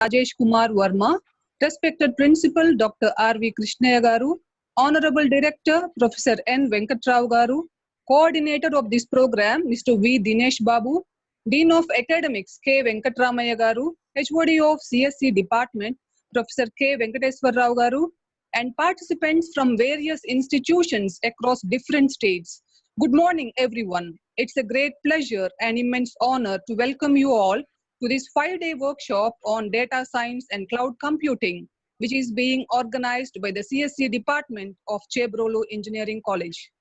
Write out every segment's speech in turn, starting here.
Rajesh Kumar Verma, respected Principal Dr. R.V. Krishnaya Garu, Honorable Director Professor N. Venkatrao Garu, Coordinator of this program Mr. V. Dinesh Babu, Dean of Academics K. Venkatramaya Garu, HOD of CSC Department Professor K. Venkateswar Rao Garu, and participants from various institutions across different states. Good morning, everyone. It's a great pleasure and immense honor to welcome you all to this 5-day workshop on data science and cloud computing, which is being organized by the CSC Department of Chebrolu Engineering College.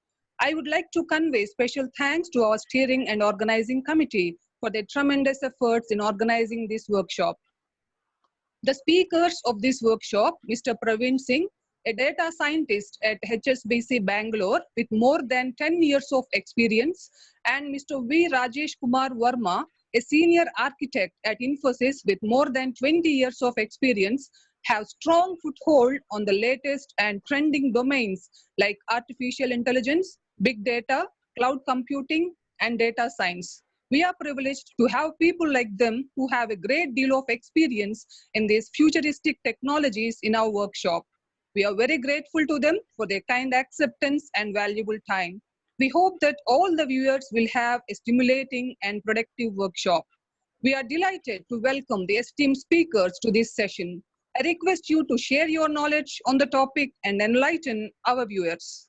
I would like to convey special thanks to our steering and organizing committee for their tremendous efforts in organizing this workshop. The speakers of this workshop, Mr. Praveen Singh, a data scientist at HSBC Bangalore with more than 10 years of experience, and Mr. V. Rajesh Kumar Verma, a senior architect at Infosys with more than 20 years of experience, have strong foothold on the latest and trending domains like artificial intelligence, big data, cloud computing, and data science. We are privileged to have people like them who have a great deal of experience in these futuristic technologies in our workshop. We are very grateful to them for their kind acceptance and valuable time. We hope that all the viewers will have a stimulating and productive workshop. We are delighted to welcome the esteemed speakers to this session. I request you to share your knowledge on the topic and enlighten our viewers.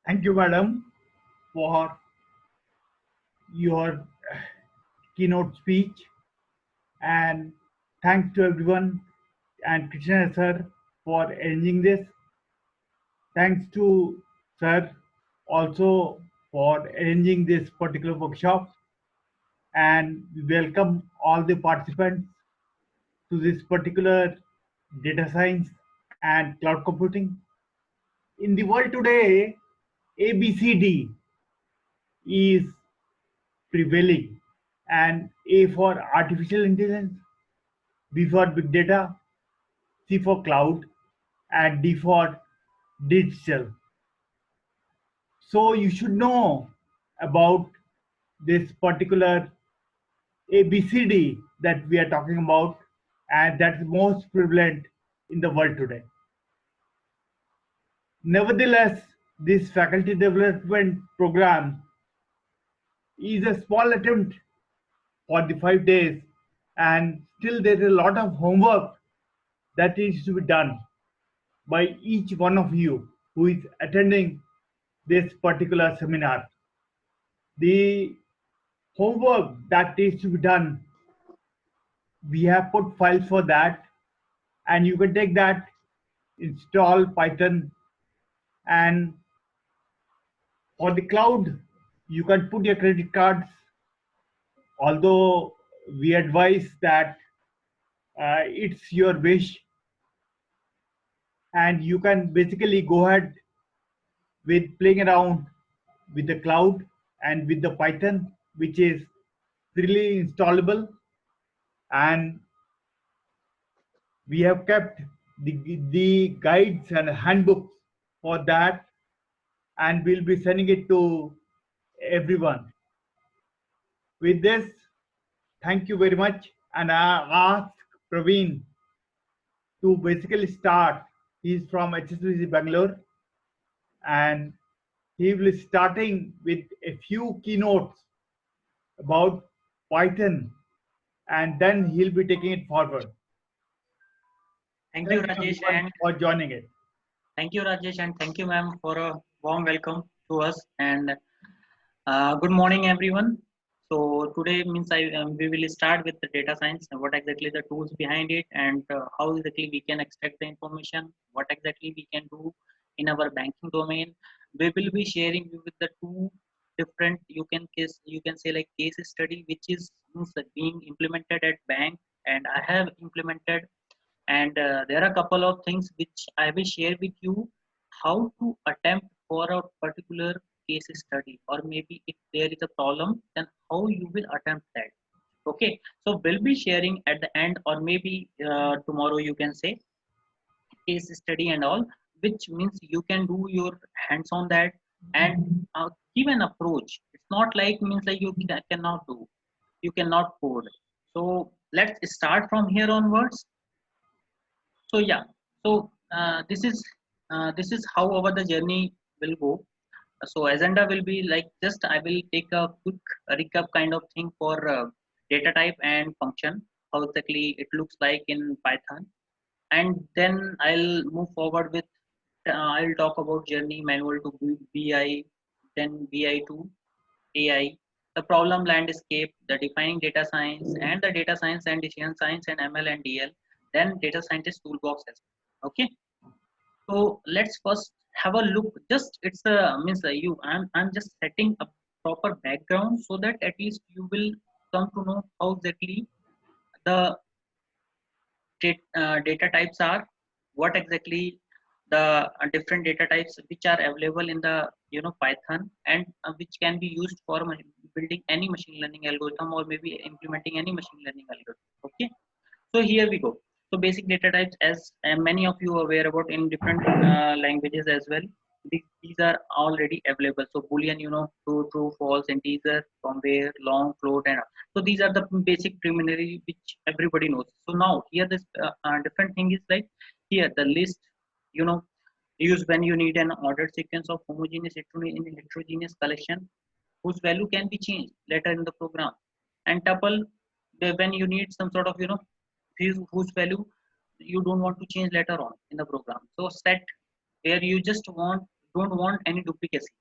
Thank you, madam, for your keynote speech, and thanks to everyone and Krishna sir for arranging this. Thanks to sir also for arranging this particular workshop, and we welcome all the participants to this particular data science and cloud computing. In the world today, ABCD is prevailing, and A for artificial intelligence, B for big data, C for cloud, and D for digital. So you should know about this particular ABCD that we are talking about, and that's most prevalent in the world today. Nevertheless, this faculty development program is a small attempt for the 5 days, and still there is a lot of homework that is to be done by each one of you who is attending this particular seminar. The homework that is to be done, we have put files for that, and you can take that, install Python, and for the cloud, you can put your credit cards, although we advise that it's your wish, and you can basically go ahead with playing around with the cloud and with the Python, which is freely installable. And we have kept the guides and handbooks for that, and we'll be sending it to everyone. With this, thank you very much, and I ask Praveen to basically start. He's from HSBC Bangalore, and he will be starting with a few keynotes about Python, and then he'll be taking it forward. Thank you, Rajesh, and for joining it. Thank you, Rajesh, and thank you, ma'am, for a warm welcome to us. And good morning, everyone. So today means we will start with the data science and what exactly the tools behind it, and how exactly we can extract the information, what exactly we can do in our banking domain. We will be sharing with the two different, you can say like case study, which is being implemented at bank, and I have implemented. And there are a couple of things which I will share with you, how to attempt for a particular case study, or maybe if there is a problem, then how you will attempt that. Okay, so we'll be sharing at the end, or maybe tomorrow you can say case study and all, which means you can do your hands on that and give an approach. It's not like means like you cannot do, you cannot code. So let's start from here onwards. So yeah, so this is how our the journey will go. So agenda will be like, just I will take a quick recap kind of thing for data type and function, how exactly it looks like in Python, and then I'll move forward with I'll talk about journey manual to BI, then BI to AI, the problem landscape, the defining data science, and the data science and decision science and ML and DL, then data scientist toolbox as well. Okay, so let's first have a look. Just it's a means you I'm just setting a proper background so that at least you will come to know how exactly the data types are, what exactly the different data types which are available in the Python, and which can be used for building any machine learning algorithm or maybe implementing any machine learning algorithm. Okay, so here we go. So basic data types, as many of you are aware about in different languages as well. These are already available. So Boolean, true, true, false, integer, from where, long, float, and so these are the basic preliminary which everybody knows. So now here this different thing is like, here the list, you know, used when you need an ordered sequence of homogeneous heterogeneous collection whose value can be changed later in the program, and tuple when you need some sort of whose value you don't want to change later on in the program. So set where you just don't want any duplicacy,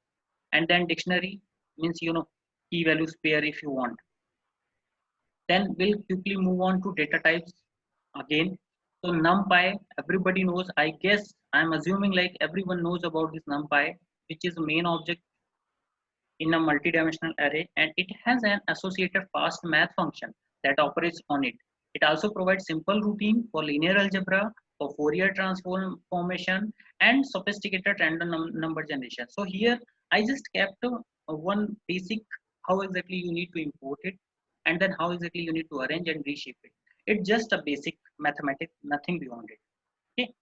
and then dictionary means key values pair if you want. Then we'll quickly move on to data types again. So NumPy, everybody knows. I guess I'm assuming like everyone knows about this NumPy, which is main object in a multidimensional array, and it has an associated fast math function that operates on it. It also provides simple routine for linear algebra, for Fourier transformation, and sophisticated random number generation. So here I just kept one basic, how exactly you need to import it, and then how exactly you need to arrange and reshape it. It's just a basic mathematics, nothing beyond it. Okay.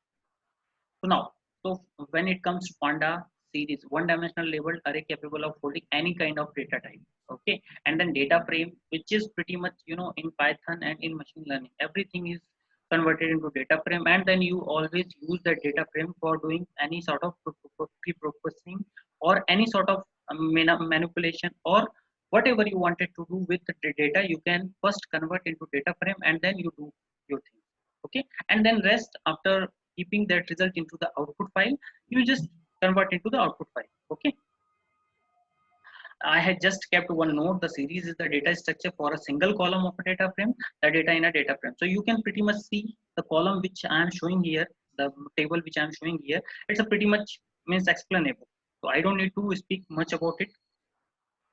So now, so when it comes to Panda series, one-dimensional labeled array capable of holding any kind of data type. Okay, and then data frame, which is pretty much in Python and in machine learning, everything is converted into data frame, and then you always use that data frame for doing any sort of pre-processing or any sort of manipulation or whatever you wanted to do with the data. You can first convert into data frame and then you do your thing. Okay, and then rest, after keeping that result into the output file, you just convert into the output file. Okay, I had just kept one note. The series is the data structure for a single column of a data frame, the data in a data frame. So you can pretty much see the column which I am showing here, the table which I am showing here. It's a pretty much means explainable, so I don't need to speak much about it.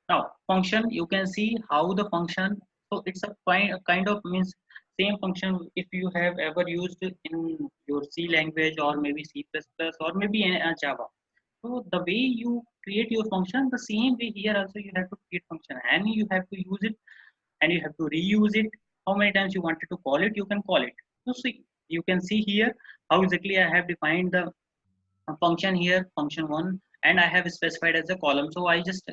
Now function, you can see how the function, so it's a kind of means same function if you have ever used in your C language or maybe C++ or maybe in Java. So the way you create your function, the same way here also you have to create function, and you have to use it and you have to reuse it. How many times you wanted to call it, you can call it. So see, you can see here how exactly I have defined the function here, function one, and I have specified as a column. So I just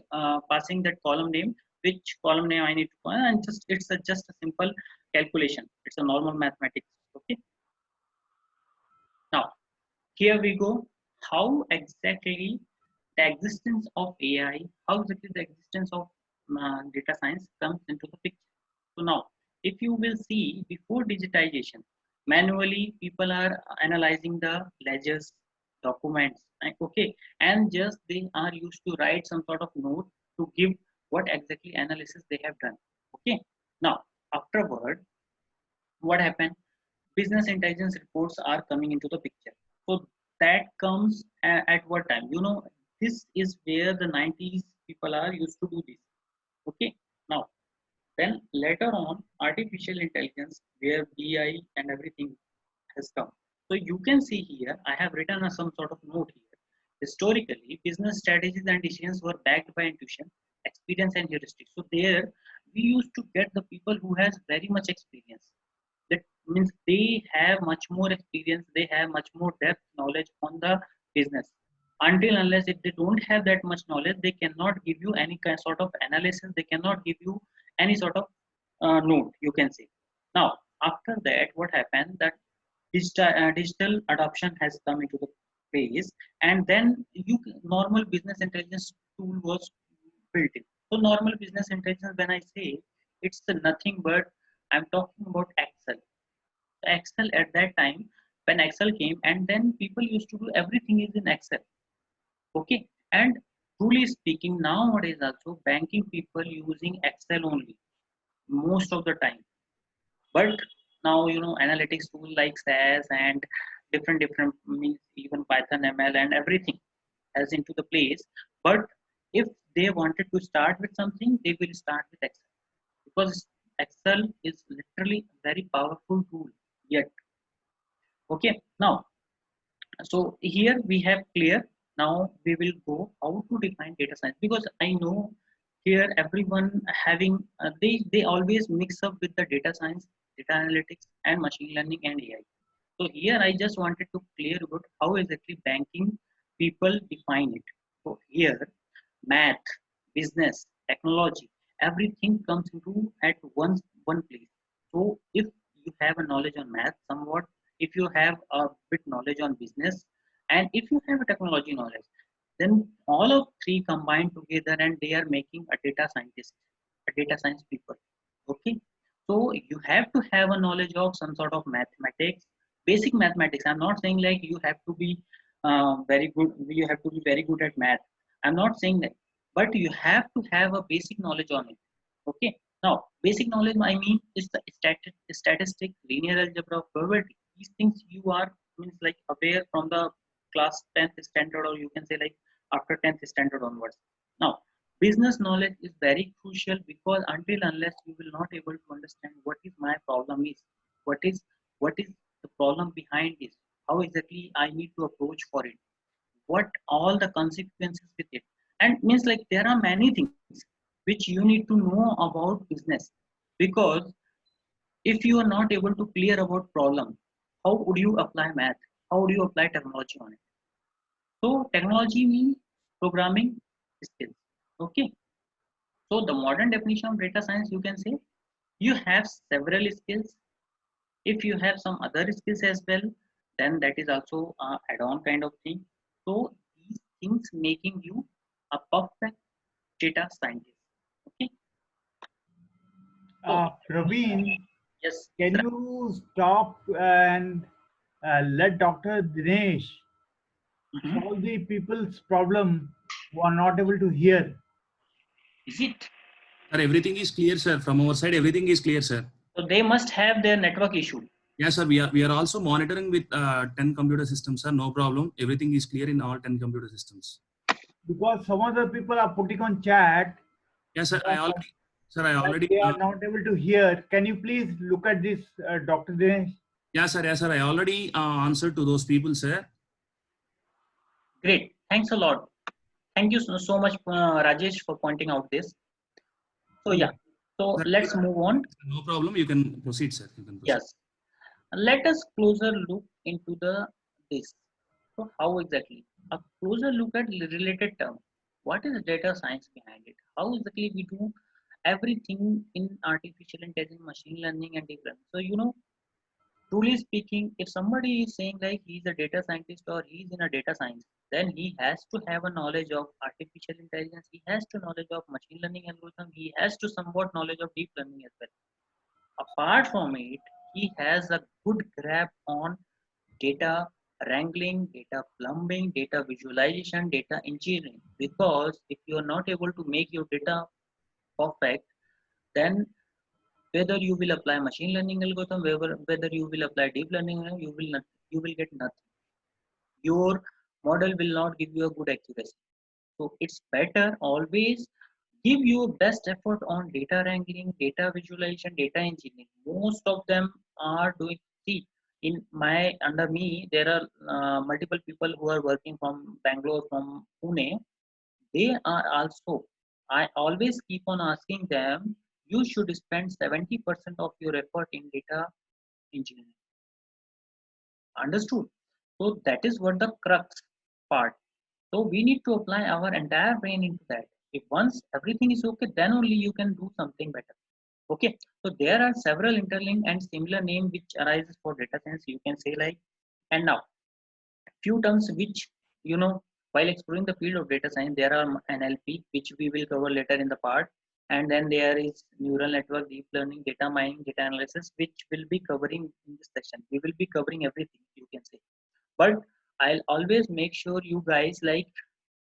passing that column name, which column name I need to call, and just it's just a simple calculation. It's a normal mathematics. Okay. Now here we go. How exactly the existence of AI, how exactly the existence of data science comes into the picture. So now, if you will see, before digitization, manually people are analyzing the ledgers, documents, okay, and just they are used to write some sort of note to give what exactly analysis they have done. Okay, now afterward, what happened? Business intelligence reports are coming into the picture. So that comes at what time? This is where the 90s people are used to do this. Okay, now then later on, artificial intelligence, where BI and everything has come. So you can see here, I have written some sort of note here. Historically, business strategies and decisions were backed by intuition, experience, and heuristics. So there, we used to get the people who has very much experience. That means they have much more experience, they have much more depth knowledge on the business. Until unless if they don't have that much knowledge, they cannot give you any kind sort of analysis, they cannot give you any sort of note, you can say. Now after that, what happened that digital adoption has come into the place, and then normal business intelligence tool was built in. So normal business intelligence, when I say, it's nothing but I'm talking about Excel. Excel at that time, when Excel came, and then people used to do everything is in Excel. Okay, and truly speaking, nowadays also banking people using Excel only most of the time. But now analytics tool like SAS and different means even Python, ML, and everything has into the place. But if they wanted to start with something, they will start with Excel, because Excel is literally a very powerful tool. Yet, okay, now so here we have clear. Now we will go how to define data science, because I know here everyone having they always mix up with the data science, data analytics, and machine learning and AI. So here I just wanted to clear about how exactly banking people define it. So here math, business, technology, everything comes into at one place. So if you have a knowledge on math somewhat, if you have a bit knowledge on business, and if you have a technology knowledge, then all of three combined together and they are making a data scientist, a data science people. Okay, so you have to have a knowledge of some sort of mathematics, basic mathematics. I'm not saying like you have to be very good, you have to be very good at math. I'm not saying that, but you have to have a basic knowledge on it. Okay, now basic knowledge I mean is the statistic, linear algebra, probability. These things you are means like aware from the class 10th standard, or you can say like after 10th standard onwards. Now business knowledge is very crucial, because until unless you will not able to understand what is my problem is, what is the problem behind this, how exactly I need to approach for it, what all the consequences with it, and means like there are many things which you need to know about business. Because if you are not able to clear about problem, how would you apply math, how would you apply technology on it? So technology means programming skills. Okay, so the modern definition of data science, you can say you have several skills. If you have some other skills as well, then that is also a add-on kind of thing. So these things making you a perfect data scientist. Okay, so Praveen, yes, can sir. you stop and let Dr. Dinesh Mhm. solve the people's problem who are not able to hear? Is it? Sir, everything is clear, sir. From our side, everything is clear, sir. So they must have their network issue. Yes, sir. We are also monitoring with 10 computer systems, sir. No problem. Everything is clear in all 10 computer systems. Because some of the people are putting on chat Yes, sir. that, I that already. they are not able to hear. Can you please look at this, Dr. Dinesh? Yes, sir. Yes, sir. I already answered to those people, sir. Great, thanks a lot. Thank you so much, Rajesh, for pointing out this. So yeah, so Sir, let's move on. no problem. You can proceed, sir. You can proceed. Yes, let us closer look into the this. So how exactly? A closer look at related term. What is data science behind it? How exactly we do everything in artificial intelligence, machine learning, and deep learning. So truly speaking, if somebody is saying like he's a data scientist or he's in a data science, then he has to have a knowledge of artificial intelligence. He has to knowledge of machine learning algorithm. He has to somewhat knowledge of deep learning as well. Apart from it, he has a good grab on data wrangling, data plumbing, data visualization, data engineering. Because if you are not able to make your data perfect, then whether you will apply machine learning algorithm, whether you will apply deep learning, you will get nothing. Your model will not give you a good accuracy. So it's better always give your best effort on data wrangling, data visualization, data engineering. Most of them are doing. See, in my under me, there are multiple people who are working from Bangalore, from Pune. They are also. I always keep on asking them. You should spend 70% of your effort in data engineering. Understood? So that is what the crux part. So we need to apply our entire brain into that. If once everything is okay, then only you can do something better. Okay, so there are several interlinked and similar name which arises for data science. You can say like, and now few terms which you know while exploring the field of data science, there are NLP, which we will cover later in the part, and then there is neural network, deep learning, data mining, data analysis, which will be covering in this session. We will be covering everything, you can say, but I'll always make sure you guys like,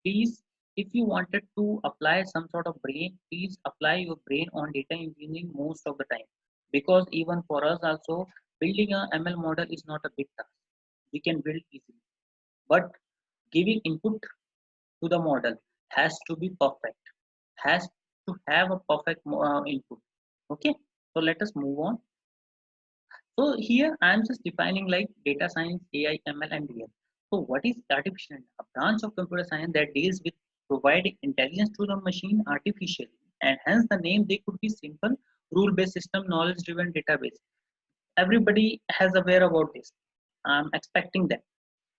please, if you wanted to apply some sort of brain, please apply your brain on data engineering most of the time, because even for us also, building a ML model is not a big task. We can build easily, but giving input to the model has to be perfect, has to have a perfect input. Okay, so let us move on. So here I am just defining like data science, AI, ML, and DL. So what is artificial intelligence? A branch of computer science that deals with providing intelligence to the machine artificially, and hence the name. They could be simple rule-based system, knowledge-driven database. Everybody has aware about this. I'm expecting that.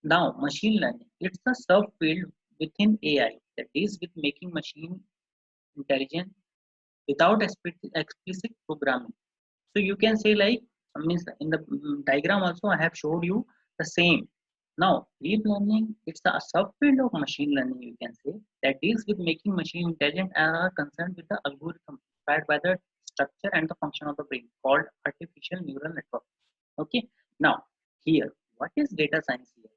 Now machine learning, it's a subfield within AI that deals with making machine intelligent without explicit programming. So you can say like, means in the diagram also I have showed you the same. Now deep learning, it's a subfield of machine learning, you can say, that deals with making machine intelligent and are concerned with the algorithm inspired by the structure and the function of the brain, called artificial neural network. Okay, now here, what is data science here?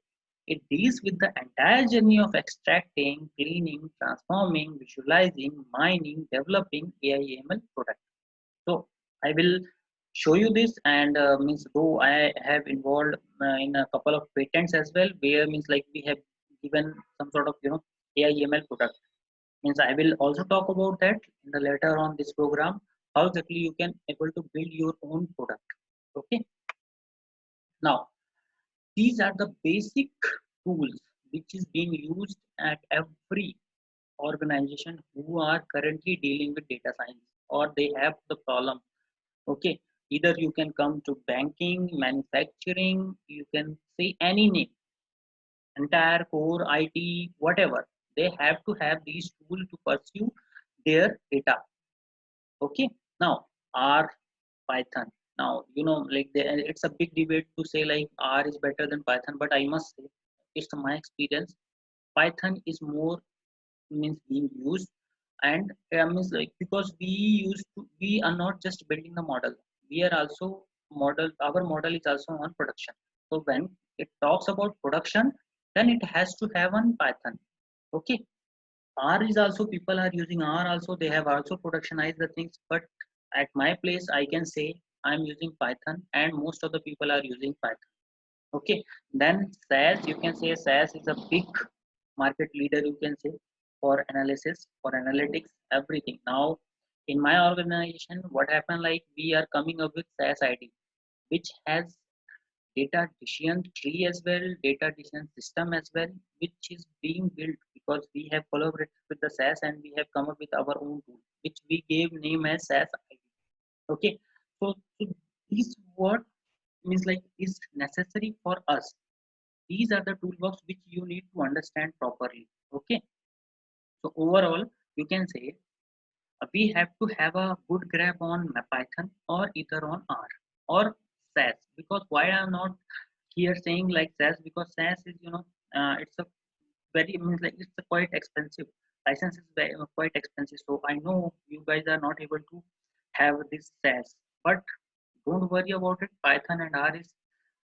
It deals with the entire journey of extracting, cleaning, transforming, visualizing, mining, developing AI/ML product. So I will show you this, and means though I have involved in a couple of patents as well, where means like we have given some sort of AI/ML product. Means I will also talk about that in the later on this program, how exactly you can able to build your own product. Okay, now these are the basic tools which is being used at every organization who are currently dealing with data science, or they have the problem. Okay, either you can come to banking, manufacturing, you can say any name, entire core IT, whatever, they have to have these tools to pursue their data. Okay, now R, Python. Now like it's a big debate to say like R is better than Python, but I must say, it's my experience, Python is more means being used. And means like, because we are not just building the model, we are also our model is also on production. So when it talks about production, then it has to have on Python. Okay, R is also, people are using R also, they have also productionized the things, but at my place I can say I'm using Python, and most of the people are using Python. Okay, then SAS, you can say SAS is a big market leader, you can say, for analysis, for analytics, everything. Now in my organization, what happened, like we are coming up with SAS ID, which has data decision tree as well, data decision system as well, which is being built because we have collaborated with the SAS and we have come up with our own tool, which we gave name as SAS ID. Okay, so this what means like is necessary for us. These are the toolbox which you need to understand properly. Okay, so overall you can say we have to have a good grab on Python or either on R or SAS. Because why I'm not here saying like SAS, because SAS is it's a very means like it's a quite expensive. License is very, quite expensive. So I know you guys are not able to have this SAS, but don't worry about it. Python and R is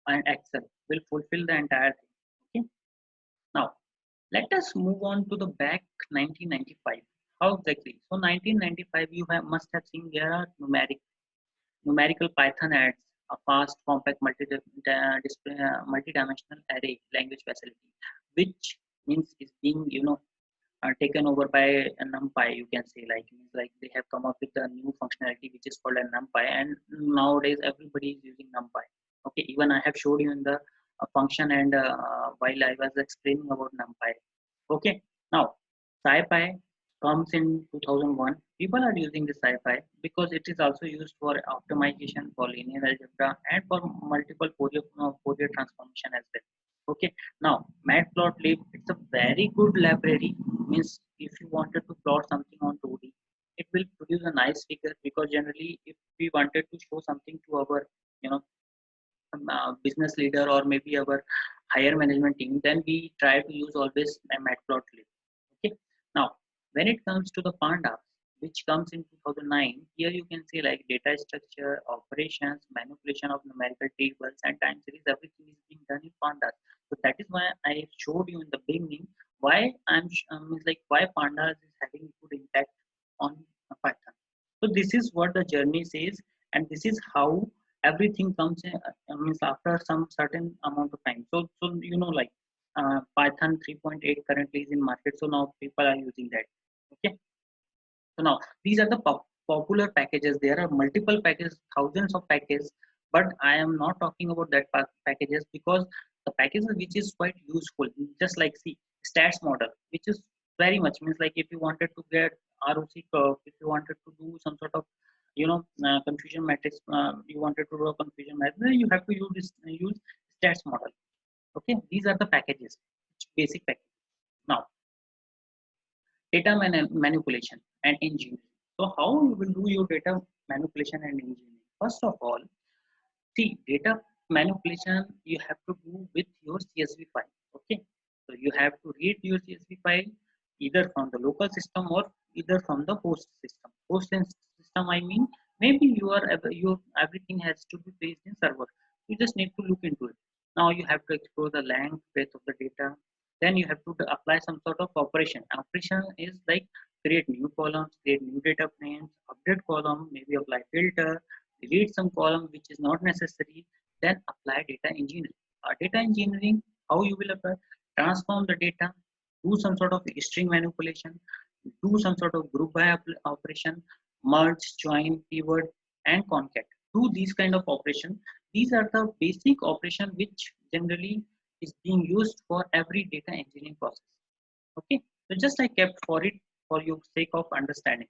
and Excel will fulfill the entire thing. Okay. Now let us move on to the back 1995. How exactly? So 1995, you must have seen there are numerical Python adds, a fast, compact, multi-dimensional array language facility, which means is being taken over by a NumPy. You can say like means like they have come up with a new functionality which is called a NumPy, and nowadays everybody is using NumPy. Okay, even I have showed you in the function, and while I was explaining about NumPy. Okay, now SciPy comes in 2001. People are using this SciPy because it is also used for optimization, for linear algebra, and for multiple Fourier transformation as well. Okay, now Matplotlib, it's a very good library. Means if you wanted to plot something on 2D, it will produce a nice figure, because generally if we wanted to show something to our, you know, business leader or maybe our higher management team, then we try to use always a matplotlib. Okay. Now, when it comes to the pandas, which comes in 2009, here you can see like data structure, operations, manipulation of numerical tables and time series, everything is being done in pandas. So that is why I showed you in the beginning why means like why pandas is having good impact on Python. So this is what the journey says, and this is how everything comes in, means after some certain amount of time. So you know, like Python 3.8 currently is in market, so now people are using that. Okay. So now these are the popular packages. There are multiple packages, thousands of packages, but I am not talking about that packages, because the packages which is quite useful, just like see stats model, which is very much means like if you wanted to get ROC curve, if you wanted to do some sort of, you know, confusion matrix, you wanted to do a confusion matrix, then you have to use this, use stats model. Okay, these are the packages, basic packages. Now, data manipulation and engineering. So how you will do your data manipulation and engineering? First of all, see, data manipulation you have to do with your CSV file. Okay, so you have to read your CSV file either from the local system or either from the host system. Host system, I mean, maybe your everything has to be placed in server. You just need to look into it. Now you have to explore the length, breadth of the data. Then you have to apply some sort of operation. Operation is like create new columns, create new data frames, update column, maybe apply filter, delete some column which is not necessary, then apply data engineering. Data engineering, how you will apply? Transform the data, do some sort of string manipulation, do some sort of group by operation, merge, join, pivot, and concat. Do these kind of operation. These are the basic operation which generally is being used for every data engineering process. Okay, so just I kept for it for your sake of understanding.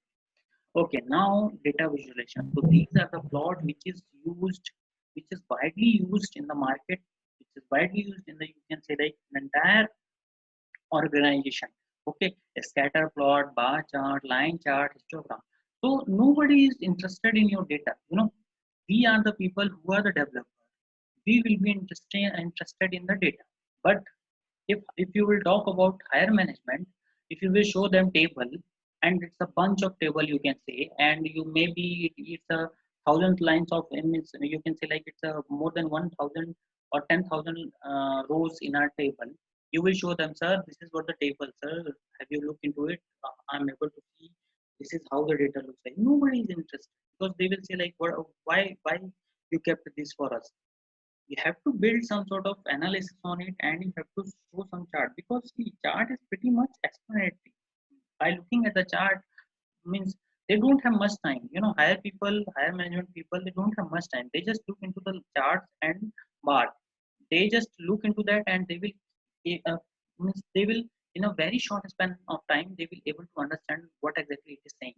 Okay, now data visualization. So these are the plot which is used, which is widely used in the market, which is widely used in the, you can say like an entire organization. Okay, a scatter plot, bar chart, line chart, histogram. So nobody is interested in your data. You know, we are the people who are the developers. We will be interested in the data. But if you will talk about higher management, if you will show them table, and it's a bunch of table you can say, and you maybe it's a thousand lines of, means you can say like it's a more than 1,000 or 10,000 rows in our table. You will show them, sir, this is what the table, sir, have you looked into it? I'm able to see this is how the data looks like. Nobody is interested, because they will say like, why you kept this for us? You have to build some sort of analysis on it, and you have to show some chart, because the chart is pretty much explanatory. By looking at the chart, means they don't have much time. You know, higher management people, they don't have much time. They just look into the charts and bar. They just look into that, and they will means they will, in a very short span of time, they will able to understand what exactly it is saying.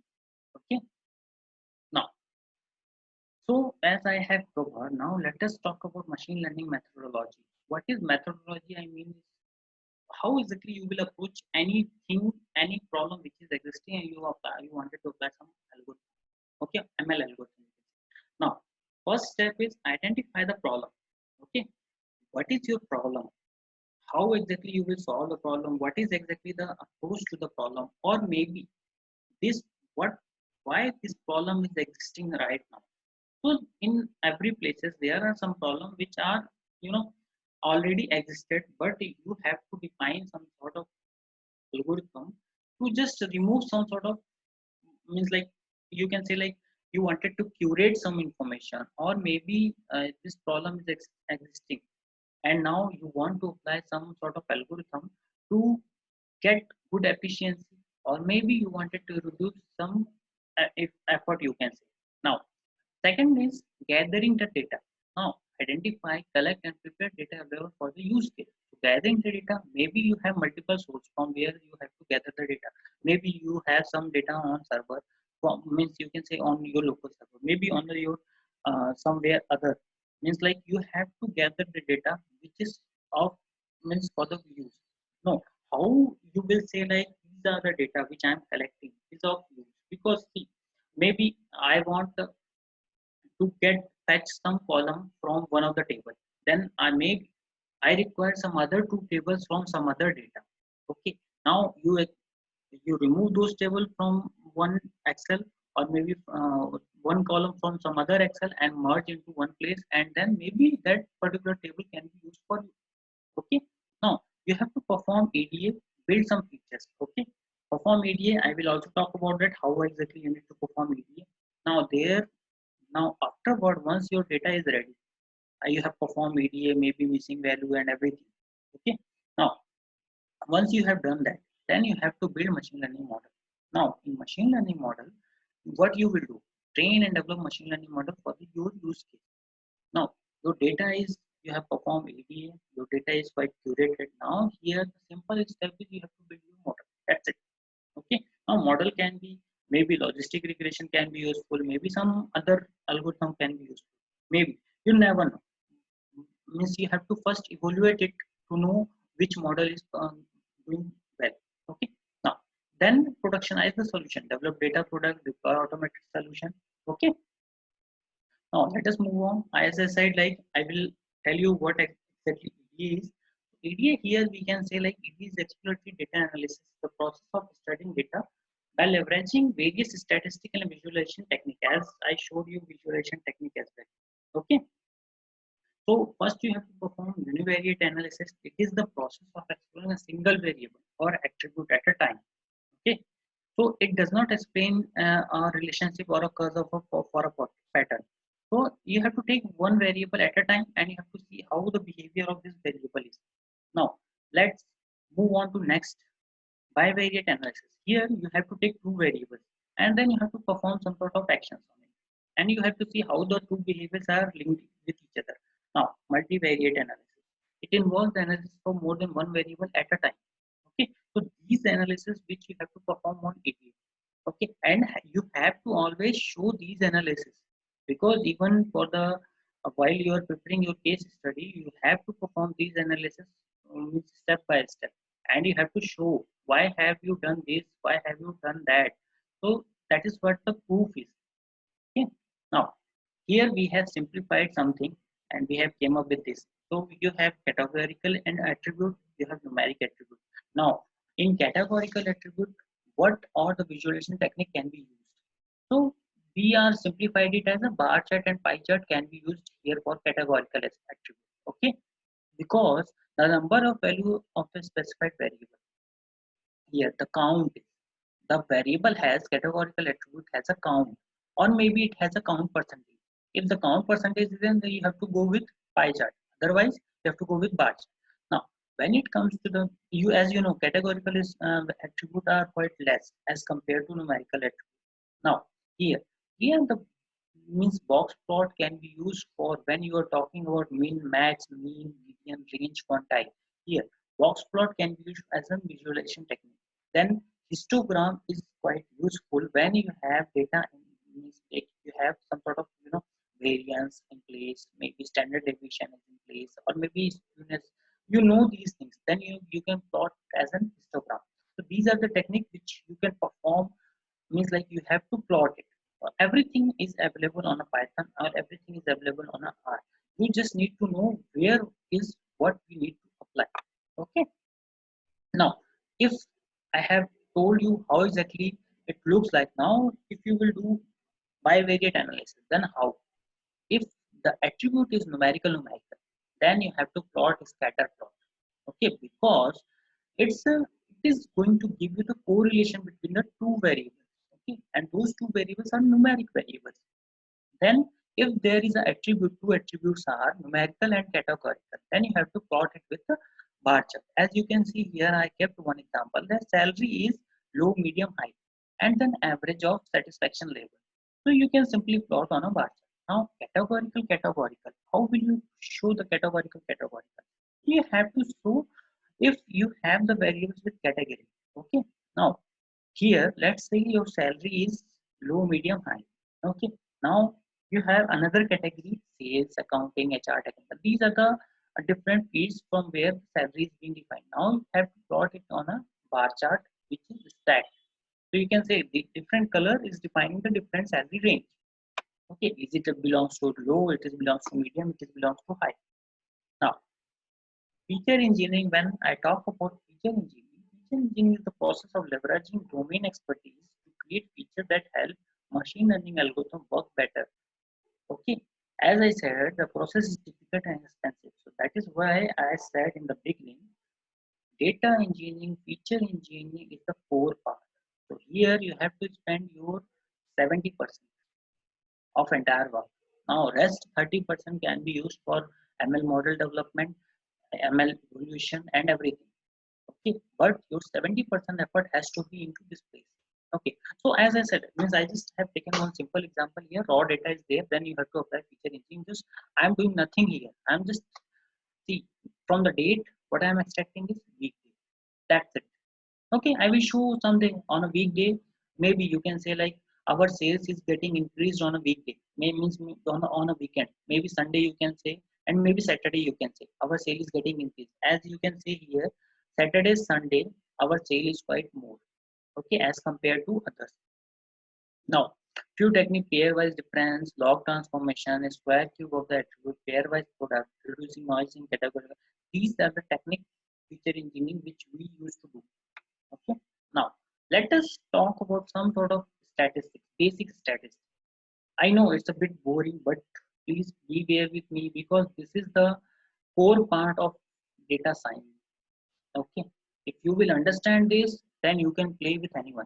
Okay, now, so as I have covered, now let us talk about machine learning methodology. What is methodology? I mean, how exactly you will approach anything, any problem which is existing, and you wanted to apply some algorithm. Okay, ML algorithm. Now, first step is identify the problem. Okay, what is your problem? How exactly you will solve the problem? What is exactly the approach to the problem? Or maybe this, what, why this problem is existing right now? So in every places there are some problems which are, you know, already existed, but you have to define some sort of algorithm to just remove some sort of, means like you can say like you wanted to curate some information, or maybe this problem is existing, and now you want to apply some sort of algorithm to get good efficiency, or maybe you wanted to reduce some if effort, you can say. Now, second is gathering the data. Now, identify, collect, and prepare data available for the use case. So gathering the data, maybe you have multiple sources from where you have to gather the data. Maybe you have some data on server, from, means you can say on your local server, maybe on your somewhere other. Means like you have to gather the data which is of, means for the use. No, how you will say like these are the data which I am collecting is of use, because see, maybe I want to get fetch some column from one of the table. Then I require some other two tables from some other data. Okay, now you remove those tables from one Excel, or maybe one column from some other Excel, and merge into one place, and then maybe that particular table can be used for you. Okay, now you have to perform EDA, build some features. Okay, perform EDA, I will also talk about that, how exactly you need to perform EDA. Now afterward, once your data is ready, you have performed EDA, maybe missing value and everything. Okay, now once you have done that, then you have to build machine learning model. Now in machine learning model, what you will do, train and develop machine learning model for your use case. Now your data is, you have performed EDA, your data is quite curated. Now here the simple step is you have to build your model. That's it. Okay, now model can be, maybe logistic regression can be useful, maybe some other algorithm can be useful, maybe, you never know. Means you have to first evaluate it to know which model is doing well. Okay, now then productionize the solution, develop data product, deploy automated solution. Okay, now let us move on. As I said, like I will tell you what exactly EDA is. EDA here we can say like it is exploratory data analysis, the process of studying data by leveraging various statistical and visualization technique, as I showed you visualization technique as well. Okay, so first you have to perform univariate analysis. It is the process of exploring a single variable or attribute at a time. Okay, so it does not explain a relationship or a curve of for a pattern. So you have to take one variable at a time, and you have to see how the behavior of this variable is. Now let's move on to next, bivariate analysis. Here you have to take two variables, and then you have to perform some sort of actions on it, and you have to see how the two behaviors are linked with each other. Now multivariate analysis, it involves the analysis for more than one variable at a time. Okay, so these analysis which you have to perform on EDA. Okay, and you have to always show these analysis, because even for the while you are preparing your case study, you have to perform these analysis step by step, and you have to show why have you done this, why have you done that. So that is what the proof is. Okay, now here we have simplified something, and we have came up with this. So you have categorical and attribute, you have numeric attribute. Now in categorical attribute, what or the visualization technique can be used? So we are simplified it as a bar chart and pie chart can be used here for categorical attribute. Okay, because the number of value of a specified variable, here the count, the variable has categorical attribute has a count, or maybe it has a count percentage. If the count percentage is, then you have to go with pie chart, otherwise you have to go with bar chart. Now when it comes to the, you as you know, categorical is attribute are quite less as compared to numerical attribute. Now here the means box plot can be used for when you are talking about min, max, mean, median, range, quantile. Here box plot can be used as a visualization technique. Then histogram is quite useful when you have data in means like you have some sort of, you know, variance in place, maybe standard deviation is in place, or maybe skewness. You know these things, then you can plot as an histogram. So these are the techniques which you can perform, means like you have to plot it. Everything is available on a Python, or everything is available on a R. You just need to know where is what we need to apply. Okay, now if I have told you how exactly it looks like, now if you will do bivariate analysis, then how? If the attribute is numerical, then you have to plot a scatter plot. Okay, because it is going to give you the correlation between the two variables. Okay, and those two variables are numeric variables. Then if there is an attribute, two attributes are numerical and categorical, then you have to plot it with the bar chart. As you can see here, I kept one example. The salary is low, medium, high, and then average of satisfaction level. So you can simply plot on a bar chart. Now categorical, how will you show the categorical? You have to show if you have the variables with category. Okay, now here let's say your salary is low, medium, high. Okay, now you have another category, sales, accounting, HR, technical. These are the different fields from where salary is being defined. Now you have to plot it on a bar chart which is stacked. So you can say the different color is defining the different salary range. Okay, is it belongs to low, it is belongs to medium, it is belongs to high. Now, feature engineering, when I talk about feature engineering is the process of leveraging domain expertise to create features that help machine learning algorithm work better. Okay, as I said, the process is difficult and expensive. So that is why I said in the beginning, data engineering, feature engineering is the core part. So here you have to spend your 70% of entire work. Now rest 30% can be used for ML model development, ML evolution and everything. Okay, but your 70% effort has to be into this place. Okay, so as I said, means I just have taken one simple example here. Raw data is there, then you have to apply feature engineering. Just I'm doing nothing here. I'm just see from the date what I'm extracting is weekday. That's it. Okay, I will show something on a weekday. Maybe you can say like our sales is getting increased on a weekday. On a weekend. Maybe Sunday you can say, and maybe Saturday you can say our sale is getting increased. As you can see here, Saturday, Sunday, our sale is quite more. Okay, as compared to others. Now, few technique pairwise difference, log transformation, square cube of the attribute, pairwise product, reducing noise in category. These are the technique feature engineering which we used to do. Okay, now let us talk about some sort of statistics, basic statistics. I know it's a bit boring, but please be there with me because this is the core part of data science. Okay, if you will understand this, then you can play with anyone.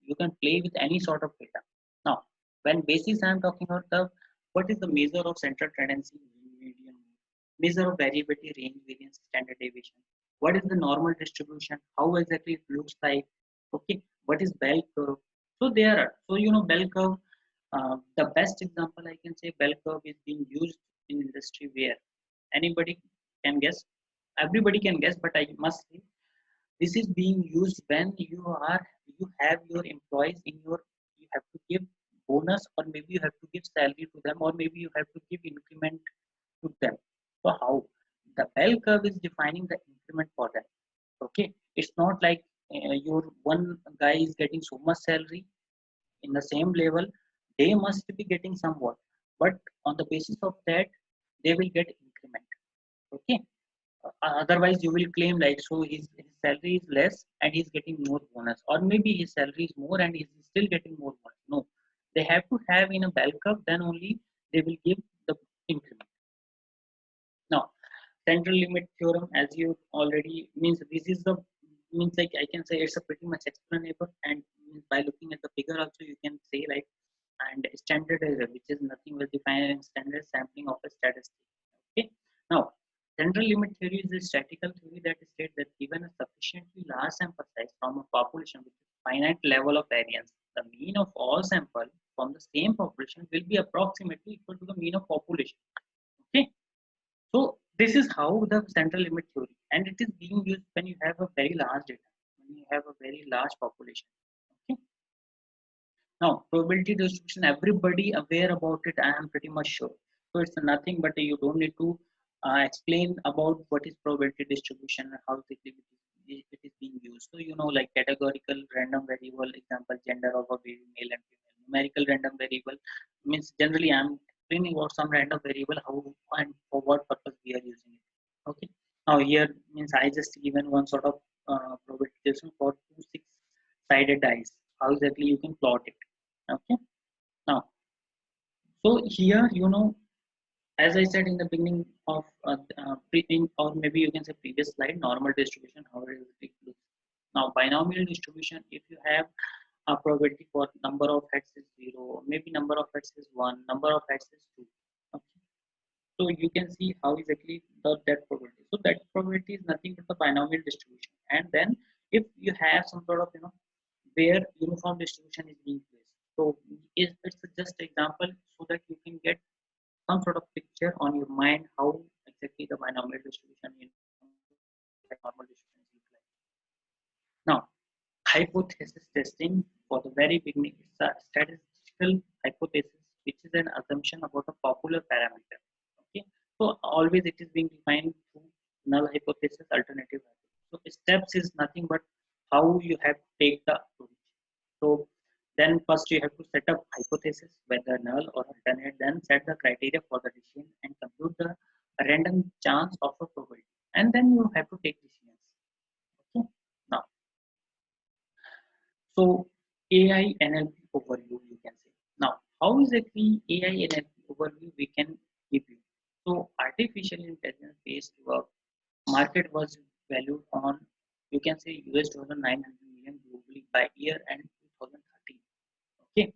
You can play with any sort of data. Now, when basis I'm talking about the what is the measure of central tendency, median, measure of variability, range, variance, standard deviation. What is the normal distribution? How exactly it looks like? Okay, what is bell curve? So there are bell curve. The best example I can say bell curve is being used in industry where anybody can guess, everybody can guess, but I must say this is being used when you have your employees in your, you have to give bonus or maybe you have to give salary to them or maybe you have to give increment to them. So how the bell curve is defining the increment for them. Okay, it's not like your one guy is getting so much salary in the same level, they must be getting somewhat, but on the basis of that they will get increment. Okay, otherwise you will claim like so his salary is less and he's getting more bonus, or maybe his salary is more and he's still getting more bonus. No, they have to have in a bell curve, then only they will give the increment. Now, central limit theorem, as you already means this is the means like I can say it's a pretty much explainable, and by looking at the figure also you can say like, and standard error, which is nothing but defining standard sampling of a statistic. Okay, now central limit theory is a statistical theory that states that given a sufficiently large sample size from a population with a finite level of variance, the mean of all sample from the same population will be approximately equal to the mean of population. Okay, so this is how the central limit theory, and it is being used when you have a very large data, when you have a very large population. Okay, now probability distribution, everybody aware about it, I am pretty much sure. So it's nothing but you don't need to explain about what is probability distribution and how it is being used. So like categorical random variable, example gender of a baby, male and female. Numerical random variable means generally I'm explaining about some random variable, how and for what purpose we are using it. Okay, now here means I just given one sort of probability distribution for two six-sided dice, how exactly you can plot it. Okay, now so here as I said in the beginning of or maybe you can say previous slide, normal distribution, how it looks. Now binomial distribution, if you have a probability for number of heads is 0, maybe number of heads is 1, number of heads is 2. Okay, so you can see how exactly that probability. So that probability is nothing but the binomial distribution. And then if you have some sort of where uniform distribution is being placed, so it's just example so that you can get some sort of picture on your mind how exactly the binomial distribution in normal distribution is like. Now, hypothesis testing, for the very beginning, it's a statistical hypothesis, which is an assumption about a popular parameter. Okay, so always it is being defined through null hypothesis, alternative hypothesis. So steps is nothing but how you have to take the approach. So then first you have to set up hypothesis, whether null or alternate, then set the criteria for the decision and compute the random chance of a probability. And then you have to take decisions. Okay. Now, so AI NLP overview you can say. Now, how exactly AI NLP overview we can give you? So artificial intelligence based work market was valued on, you can say, US dollar 900 million globally by year end 2013. Okay.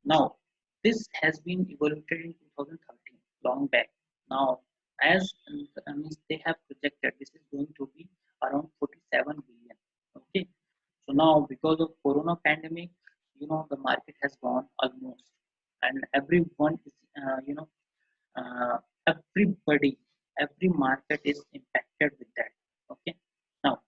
Now, this has been evaluated in 2013, long back. Now, as means they have projected, this is going to be around 47 billion. Okay. So now, because of Corona pandemic, the market has gone almost, and everyone is, everybody, every market is impacted with that. Okay. Now,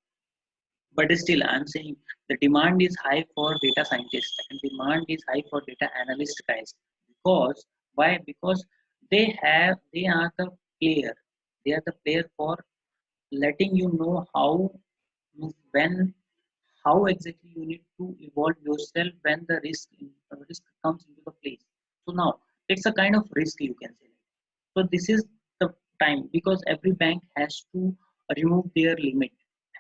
but still I'm saying the demand is high for data scientists and demand is high for data analyst guys. Because why? Because they are the player, they are the player for letting you know how, means when, how exactly you need to evolve yourself when the risk comes into the place. So now it's a kind of risk, you can say. So this is the time, because every bank has to remove their limit.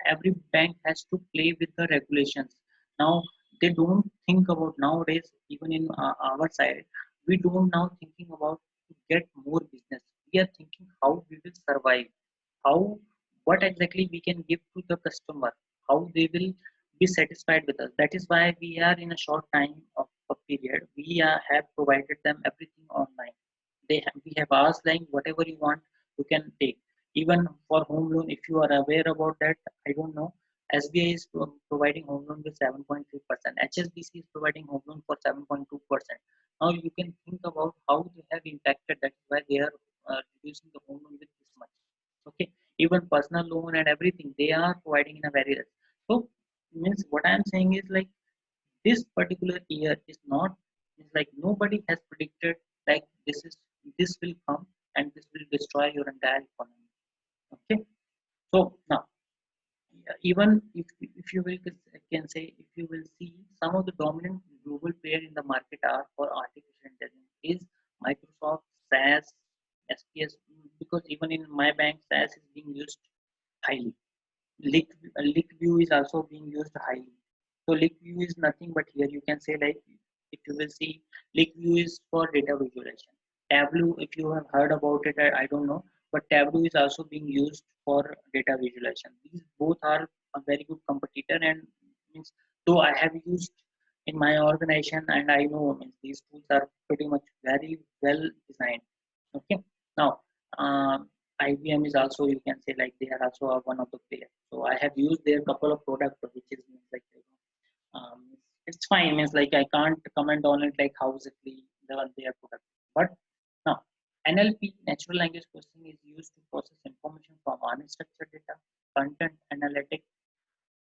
Every bank has to play with the regulations. Now they don't think about, nowadays even in our side, we don't now thinking about to get more business. We are thinking how we will survive, how, what exactly we can give to the customer, how they will be satisfied with us. That is why we are in a short time of a period, we have provided them everything online. We have asked like whatever you want you can take. Even for home loan, if you are aware about that, I don't know, SBI is providing home loan with 7.3%, HSBC is providing home loan for 7.2%. Now you can think about how they have impacted, that is why they are reducing the home loan with this much. Okay. Even personal loan and everything they are providing in a very less. So means what I am saying is like, this particular year is not, it's like nobody has predicted like this will come and this will destroy your entire economy. Okay. So now, even if you will can say, if you will see, some of the dominant global player in the market are for artificial intelligence is Microsoft, SAS, SPS. Because even in my bank, SAS is being used highly. LickView is also being used highly. So LickView is nothing but, here you can say like, if you will see, LickView is for data visualization. Tableau, if you have heard about it, I don't know, but Tableau is also being used for data visualization. These both are a very good competitor, and means, though I have used in my organization and I know, means these tools are pretty much very well designed. Okay. Now, IBM is also, you can say like, they are also one of the players. So I have used their couple of products, which is means like, it's fine. Means like I can't comment on it like how exactly their product. But now, NLP, natural language processing, is used to process information from unstructured data. Content analytics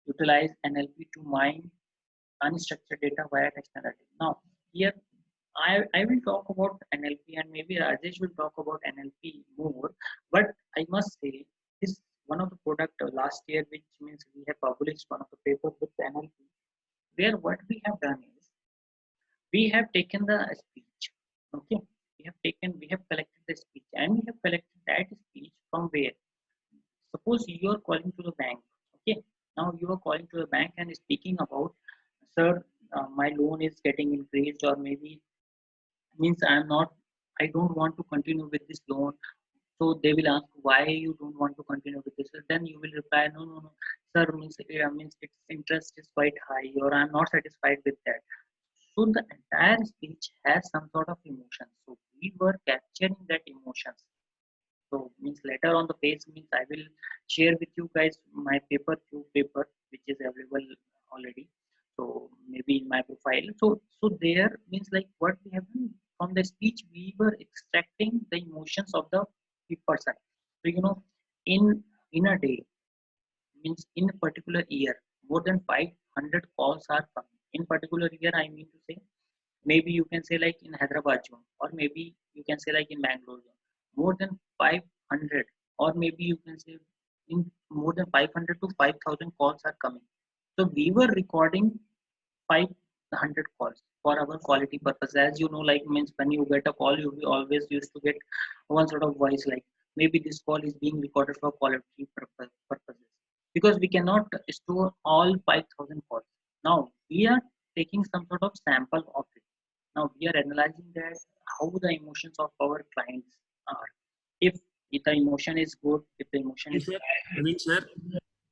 utilize NLP to mine unstructured data via text analytics. Now, here I will talk about NLP, and maybe Rajesh will talk about NLP more. But I must say, this one of the product last year, which means we have published one of the papers with NLP, where what we have done is, we have taken the speech. Okay, we have collected the speech, and we have collected that speech from where? Suppose you are calling to the bank. Okay, now you are calling to the bank and speaking about, sir, my loan is getting increased, or maybe means I don't want to continue with this loan. So they will ask why you don't want to continue with this. Then you will reply, no, sir, means its interest is quite high, or I'm not satisfied with that. So the entire speech has some sort of emotion. So we were capturing that emotions. So means later on the page, means I will share with you guys my paper, which is available already. So maybe in my profile. So there means like, what we have done from the speech, we were extracting the emotions of the person. So in a day, means in a particular year, more than 500 calls are coming. In particular year, I mean to say, maybe you can say like in Hyderabad zone, or maybe you can say like in Bangalore zone, more than 500, or maybe you can say in more than 500 to 5,000 calls are coming. So we were recording the 100 calls for our quality purpose. As you know, like means when you get a call, you will always used to get one sort of voice like maybe this call is being recorded for quality purposes, because we cannot store all 5,000 calls. Now we are taking some sort of sample of it. Now we are analyzing that how the emotions of our clients are. If the emotion is good, if the emotion is Sir, bad. Naveen sir,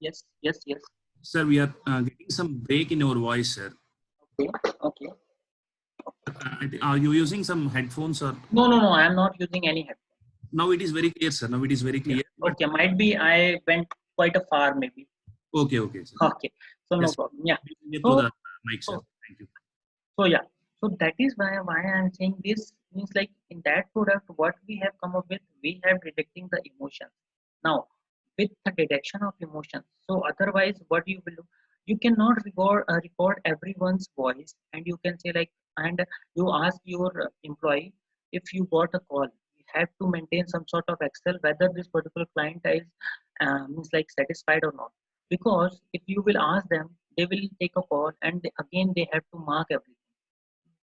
Yes, yes, yes. sir, we are getting some break in your voice, sir. Okay, okay. Are you using some headphones or? No, no, no. I am not using any headphone. Now it is very clear, sir. Now it is very Yeah. clear. But Okay, might be I went quite a far, maybe. okay, okay, sir. Okay, so no Yes, problem. Yeah. get to So, the mic, sir. so, Thank you. so yeah. So that is why I'm saying this means like in that product, what we have come up with, we have detecting the emotions. Now, with the detection of emotions, so otherwise, what you will do, you cannot record everyone's voice, and you can say like, and you ask your employee if you got a call, you have to maintain some sort of Excel whether this particular client is means like satisfied or not. Because if you will ask them, they will take a call, and again they have to mark everything.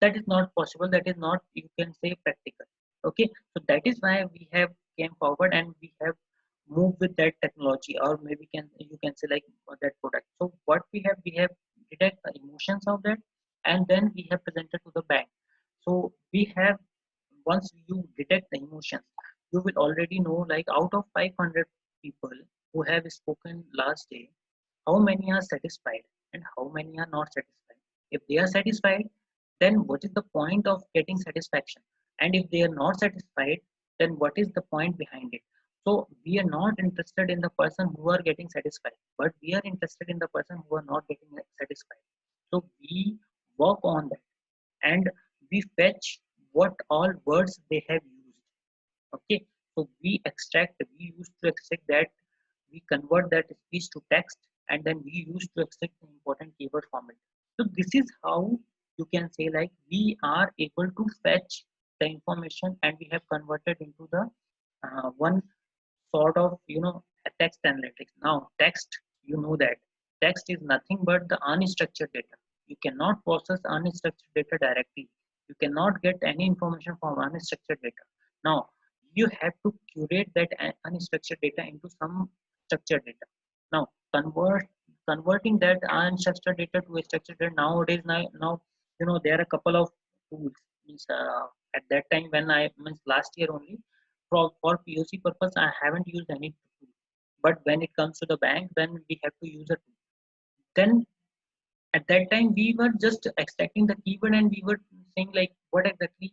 That is not possible, that is not, you can say, practical. Okay, so that is why we have came forward and we have moved with that technology, or maybe can you can say like that product. So what we have detect the emotions of that, and then we have presented to the bank. So we have, once you detect the emotions, you will already know like out of 500 people who have spoken last day, how many are satisfied and how many are not satisfied. If they are satisfied, then what is the point of getting satisfaction? And if they are not satisfied, then what is the point behind it? So we are not interested in the person who are getting satisfied, but we are interested in the person who are not getting satisfied. So we work on that, and we fetch what all words they have used. Okay, so we used to extract that, we convert that speech to text, and then we used to extract the important keyword format. So this is how you can say like we are able to fetch the information, and we have converted into the one sort of a text analytics. Now text, you know that text is nothing but the unstructured data. You cannot process unstructured data directly. You cannot get any information from unstructured data. Now you have to curate that unstructured data into some structured data. Now converting that unstructured data to a structured data nowadays, now there are a couple of tools. Means at that time when I means last year only, for POC purpose, I haven't used any tool. But when it comes to the bank, then we have to use a tool. Then at that time, we were just extracting the keyword, and we were saying like what exactly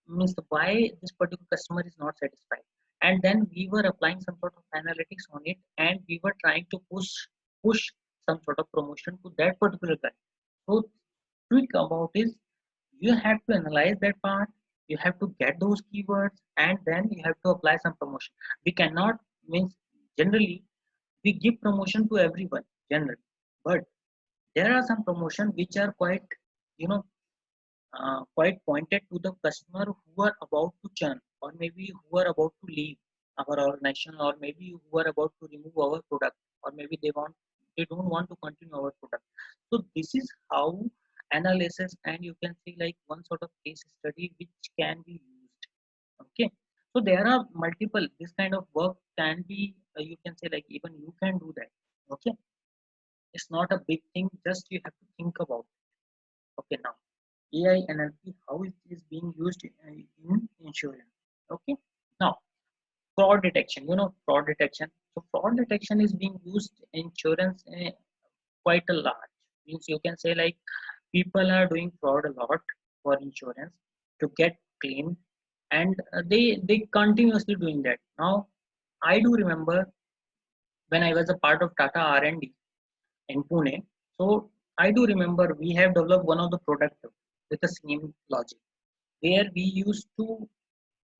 means why this particular customer is not satisfied. And then we were applying some sort of analytics on it, and we were trying to push some sort of promotion to that particular guy. So quick about is you have to analyze that part, you have to get those keywords, and then you have to apply some promotion. We cannot means generally we give promotion to everyone generally, but there are some promotion which are quite you know quite pointed to the customer who are about to churn, or maybe who are about to leave our organization, or maybe who are about to remove our product, or maybe they don't want to continue our product. So this is how analysis, and you can see like one sort of case study which can be used. Okay, so there are multiple this kind of work can be you can say like even you can do that. Okay, it's not a big thing, just you have to think about it. Okay, now AI NLP, how it is being used in insurance. Okay, now fraud detection. Fraud detection. So fraud detection is being used in insurance quite a lot. Means you can say like people are doing fraud a lot for insurance to get claim, and they continuously doing that. Now I do remember when I was a part of Tata R&D in Pune. So I do remember we have developed one of the product with the same logic, where we used to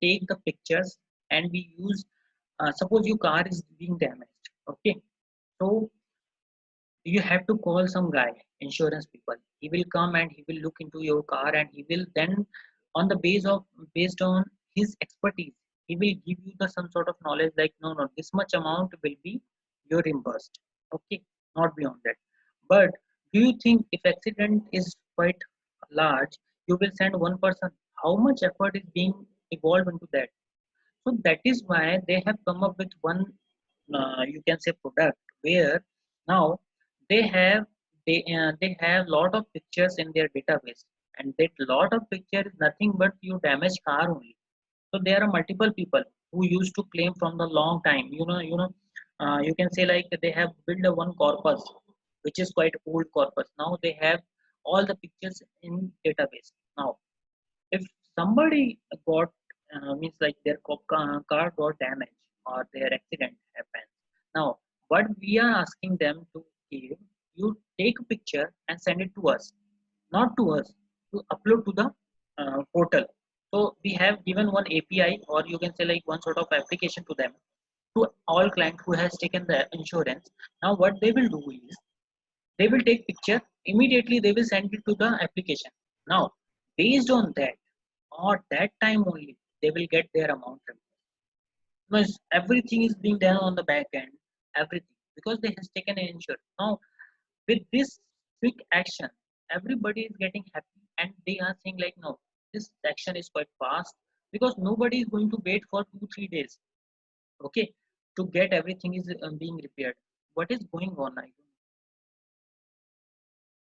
take the pictures, and we use suppose your car is being damaged. Okay, so you have to call some guy, insurance people. He will come and he will look into your car, and he will then on the based on his expertise, he will give you the some sort of knowledge like no, this much amount will be your reimbursed. Okay, not beyond that. But do you think if accident is quite large, you will send one person. How much effort is being evolved into that? So that is why they have come up with one, you can say, product where now they have they have lot of pictures in their database, and that lot of picture is nothing but you damaged car only. So there are multiple people who used to claim from the long time. You can say like they have built a one corpus, which is quite old corpus. Now they have all the pictures in database. Now, if somebody got means like their car got damaged or their accident happened. Now, what we are asking them to give, you take a picture and send it to us, not to us, to upload to the portal. So we have given one API, or you can say like one sort of application to them, to all client who has taken the insurance. Now what they will do is they will take picture immediately, they will send it to the application. Now based on that, or that time only, they will get their amount. Because everything is being done on the back end, everything, because they has taken an insurance. Now with this quick action, everybody is getting happy, and they are saying like, no, this action is quite fast, because nobody is going to wait for 2 3 days, okay, to get everything is being repaired. What is going on? I don't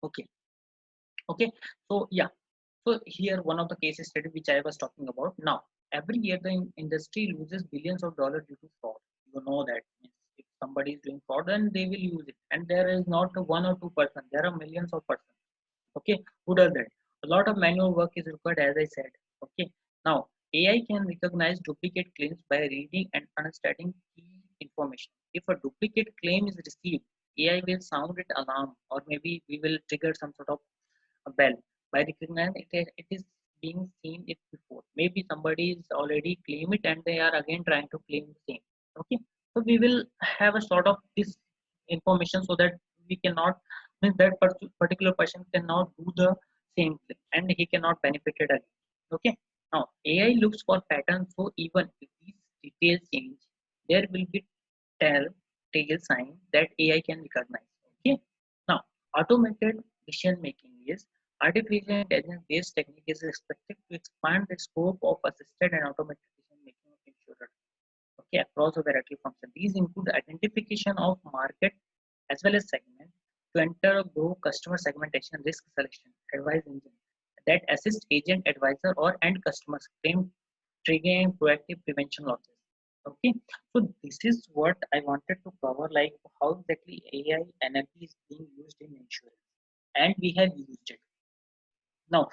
know. Okay. Okay, so yeah, so here one of the case study which I was talking about. Now every year the industry loses billions of dollars due to fraud. You know that means if somebody is doing fraud, then they will use it, and there is not a 1 or 2 person, there are millions of persons, okay, who does that. A lot of manual work is required, as I said. Okay, now AI can recognize duplicate claims by reading and understanding key information. If a duplicate claim is received, AI will sound it alarm, or maybe we will trigger some sort of a bell by recognizing it is being seen it before. Maybe somebody is already claim it and they are again trying to claim the same. Okay, so we will have a sort of this information, so that we cannot means that particular person cannot do the same thing and he cannot benefit it again. Okay, now AI looks for patterns, so even if these details change, there will be tell tale sign that AI can recognize. Okay, now automated decision making is artificial intelligence based technique is expected to expand the scope of assisted and automated decision making of insurers, okay, across a variety of functions. These include identification of market as well as segment to enter or grow customer segmentation, risk selection, advice engine that assist agent, advisor, or end customers claim triggering proactive prevention losses. Okay, so this is what I wanted to cover, like how exactly AI NLP is being used in insurance, and we have used it. Now,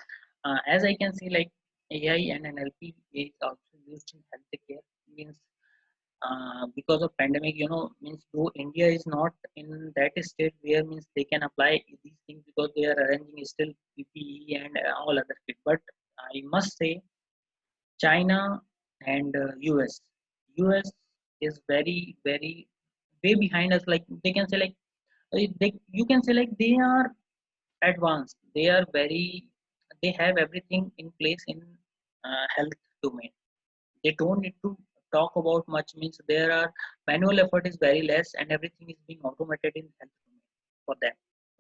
as I can see, like AI and NLP is also used in healthcare. Means because of pandemic, means though India is not in that state where means they can apply these things, because they are arranging still PPE and all other things. But I must say China and US is very very way behind us. Like they can say like you can say like they are advanced. They are very, they have everything in place in health domain. They don't need to talk about much, means there are manual effort is very less and everything is being automated in health domain for them.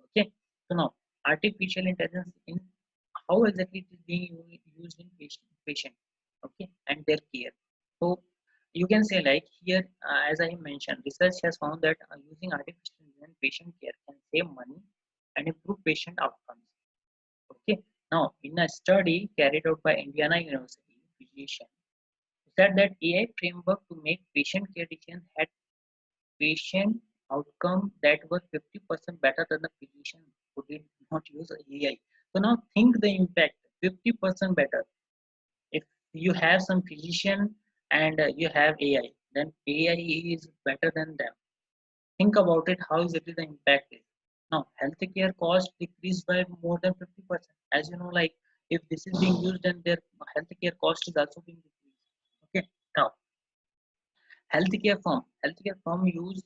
Okay, so now artificial intelligence in how exactly it is being used in patient, okay, and their care. So you can say like here, as I mentioned, research has found that using artificial intelligence in patient care can save money and improve patient outcomes. Okay, now in a study carried out by Indiana University physician said that AI framework to make patient care decisions had patient outcome that were 50% better than the physician who did not use AI. So now think the impact, 50% better. If you have some physician and you have AI, then AI is better than them. Think about it, how exactly the impact is. Now, healthcare cost decreased by more than 50%. As you know, like if this is being used, then their healthcare cost is also being decreased. Okay. Now, healthcare firm use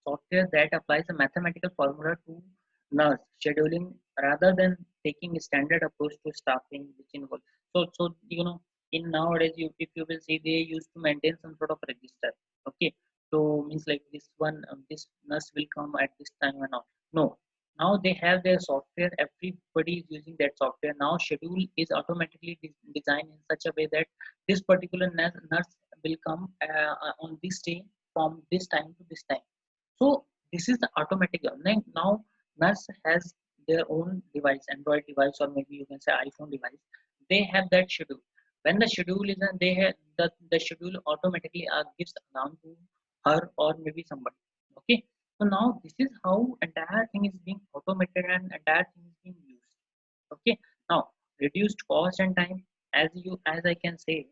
software that applies a mathematical formula to nurse scheduling rather than taking a standard approach to staffing, which involves. So in nowadays, if you will see, they used to maintain some sort of register. Okay, so means like this one, this nurse will come at this time and all. No, Now they have their software. Everybody is using that software. Now schedule is automatically designed in such a way that this particular nurse will come on this day from this time to this time. So this is the automatic. Now nurse has their own device, Android device, or maybe you can say iPhone device. They have that schedule. When the schedule is done, they have the schedule automatically gives alarm to her or maybe somebody. Okay. So now this is how entire thing is being automated and entire thing is being used. Okay. Now reduced cost and time, as I can say.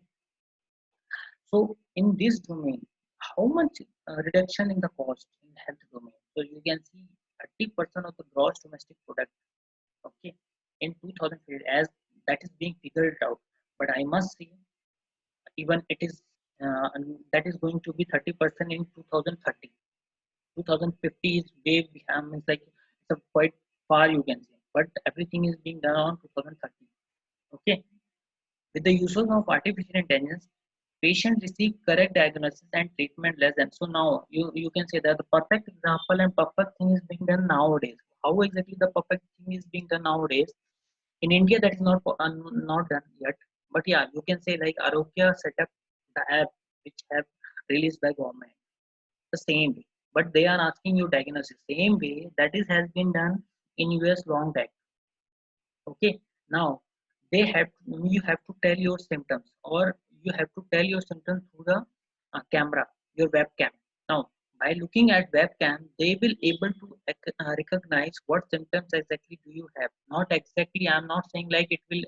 So in this domain, how much reduction in the cost in health domain? So you can see 30% of the gross domestic product. Okay, in 2000 as that is being figured out. But I must say, even it is that is going to be 30% in 2030. 2050 is way behind, means like it's a quite far you can say, but everything is being done on 2030. Okay, with the use of artificial intelligence, patients receive correct diagnosis and treatment less than. So now you can say that the perfect example and perfect thing is being done nowadays. How exactly the perfect thing is being done nowadays? In India, that is not done yet. But yeah, you can say like Arogya set up the app which have released by government the same way. But they are asking you diagnosis same way that is has been done in US long back. Okay, now they have you have to tell your symptoms, or you have to tell your symptoms through the camera, your webcam. Now by looking at webcam, they will able to recognize what symptoms exactly do you have. Not exactly, I'm not saying like it will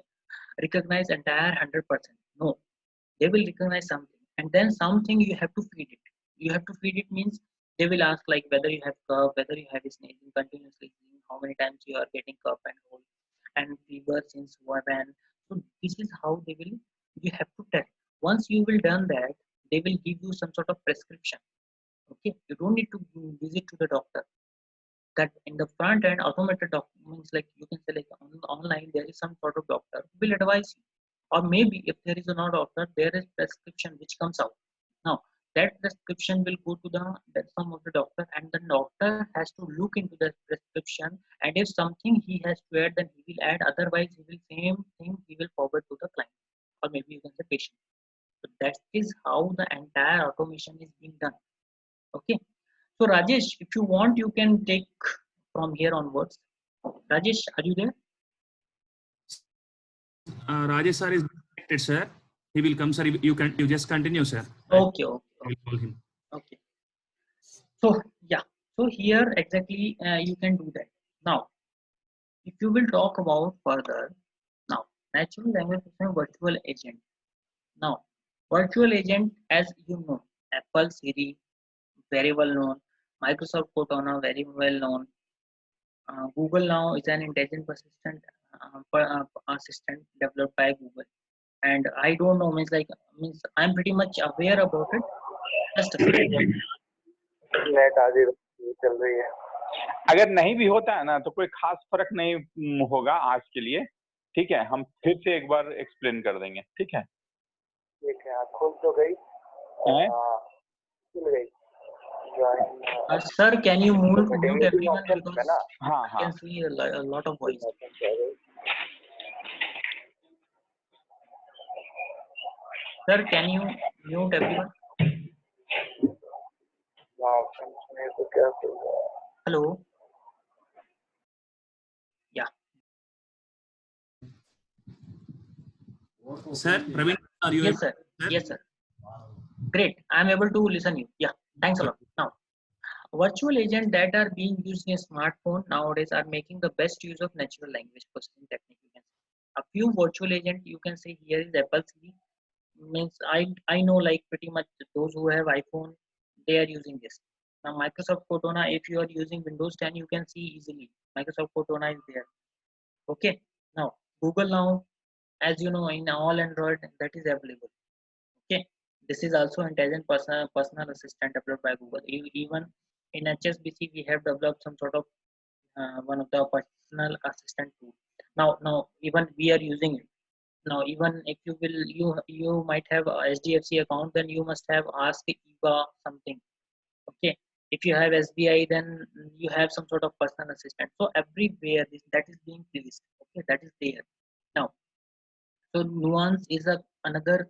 recognize entire 100%. No, they will recognize something, and then something you have to feed it. You have to feed it means they will ask like whether you have cough, whether you have sneezing continuously, how many times you are getting cough and cold and fever since when. So this is how they will, you have to tell. Once you will done that, they will give you some sort of prescription. Okay, you don't need to visit to the doctor. That in the front end automated documents, like you can say like online there is some sort of doctor who will advise you, or maybe if there is no doctor, there is prescription which comes out. Now that prescription will go to the that some of the doctor, and the doctor has to look into that prescription, and if something he has to add, then he will add, otherwise he will same thing he will forward to the client, or maybe you can say patient. So that is how the entire automation is being done. Okay, so Rajesh, if you want, you can take from here onwards. Rajesh, are you there? Rajesh sir is connected, sir. He will come, sir. You just continue, sir. Okay, okay, I will call him. okay. So yeah, so here exactly you can do that. Now, if you will talk about further, now natural language processing virtual agent. Now, virtual agent, as you know, Apple Siri, very well known. Microsoft Cortana, very well known. Google now is an intelligent assistant developed by Google. And I don't know, means I'm pretty much aware about it. Just a second. Net आज ही चल रही है. अगर नहीं भी होता है ना तो कोई खास फर्क नहीं होगा आज के लिए. ठीक है, हम फिर से एक बार एक्सप्लेन कर देंगे. ठीक है, ठीक है. खुल तो गई, खुल गई. Sir, can you mute everyone because हाँ I can see a lot of voice. Sir, can you mute everyone? Hello. Yeah. Sir, Praveen, are you? Yes, sir. Yes, sir. Great. I'm able to listen you. Yeah. Thanks a lot. Now, virtual agents that are being used in a smartphone nowadays are making the best use of natural language processing technique. You can say. A few virtual agents you can say here is Apple Siri. Means I know like pretty much those who have iPhone, they are using this. Now Microsoft Cortana, if you are using Windows 10, you can see easily Microsoft Cortana is there. Okay. Now Google now, as you know, in all Android that is available. Okay. This is also intelligent personal assistant developed by Google. Even in HSBC, we have developed some sort of one of the personal assistant tool. Now even we are using it. Now even if you will, you might have a HDFC account, then you must have asked Eva something. Okay, If you have SBI, then you have some sort of personal assistant. So everywhere that is being placed. Okay, that is there. Now, so Nuance is another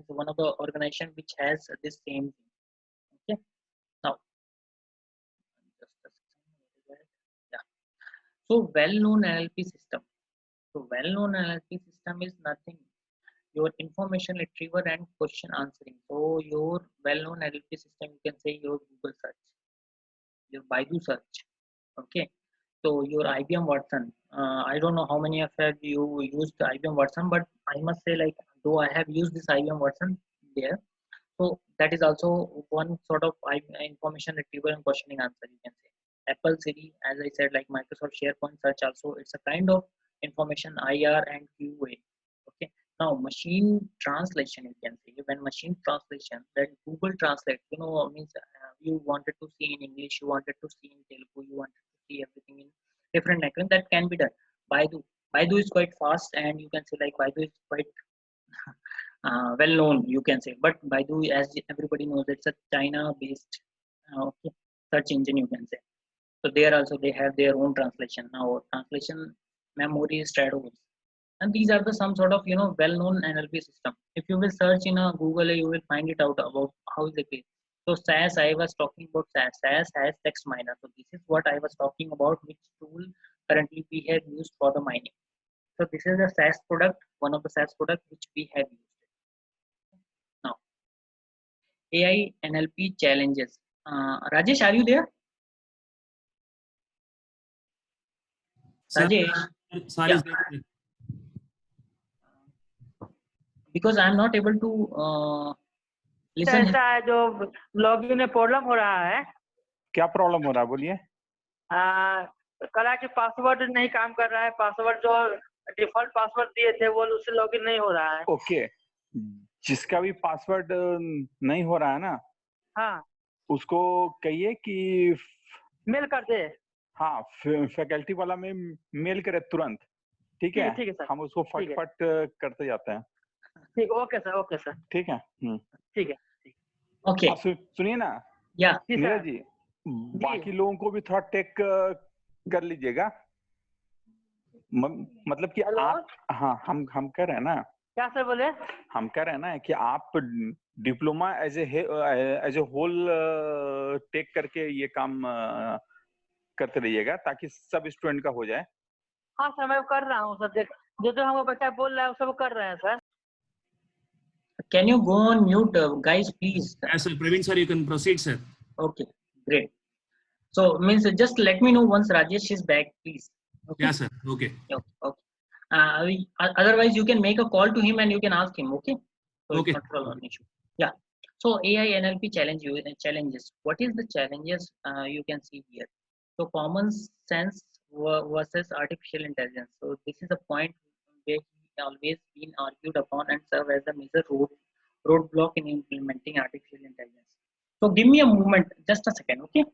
one of the organization which has this same thing. Okay. Now, just a second. Yeah. So well-known NLP system. So well-known NLP system is nothing. Your information retrieval and question answering. So your well-known NLP system, you can say your Google search, your Baidu search. Okay. So your IBM Watson. I don't know how many of you used IBM Watson, but I must say, like, though I have used this IBM Watson there, so that is also one sort of information retrieval and questioning answer, you can say. Apple Siri, as I said, like Microsoft SharePoint search also, it's a kind of information IR and QA. Okay. Now machine translation, you can say, when machine translation, that Google Translate, means you wanted to see in English, you wanted to see in Telugu, you wanted to see everything in different language, that can be done. Baidu is quite fast, and you can say like Baidu is quite well known, you can say. But Baidu, as everybody knows, it's a China based okay, search engine, you can say. So there also they have their own translation. Now translation memory is Stratos, and these are the some sort of well known NLP system. If you will search in a Google, you will find it out about how is the case. So SAS, I was talking about SAS. SAS has text miner. So this is what I was talking about, which tool currently we have used for the mining. So this is a SAS product, one of the SAS product which we have used. Now, AI NLP challenges. Rajesh, are you there? Sir, Rajesh, sir yeah. is there. Because I'm not able to listen. ऐसा है जो login में problem हो रहा है। क्या problem हो रहा है बोलिए। करा कि पासवर्ड नहीं काम कर रहा है, पासवर्ड जो डिफॉल्ट पासवर्ड दिए थे वो उससे लॉगिन नहीं हो रहा है। ओके, जिसका भी पासवर्ड नहीं हो रहा है ना, हाँ, उसको कहिए कि मेल कर दे। हाँ, फैकल्टी वाला में मेल करे तुरंत, ठीक है? ठीक है सर, हम उसको फटफट करते जाते हैं। ठीक, ओके सर, ओके सर, ठीक है। ठीक है। ओके, सुनिए ना, या नीरज जी, बाकी लोगों को भी थोड़ा टेक कर लीजिएगा। मतलब कि आप, हाँ, हम कह रहे हैं ना, क्या सर बोले? हम कह रहे हैं ना कि आप diploma as a whole take करके ये काम करते रहिएगा ताकि सब स्टूडेंट का हो जाए। हाँ सर, मैं कर रहा हूँ सर, जो हमको बच्चा बोल रहा है वो सब कर रहे हैं sir. Can you go on mute, guys, please? Yes, sir. Praveen sir, you can proceed, sir. Okay, great. So means just let me know once Rajesh is back, please. Okay? Yeah, sir. Okay. Okay. Otherwise, you can make a call to him and you can ask him. Okay. So Okay. it's not an issue. Yeah. So AI NLP challenges. What is the challenges you can see here? So common sense versus artificial intelligence. So this is a point where he always been argued upon and serve as a major roadblock in implementing artificial intelligence. So give me a moment, just a second, okay?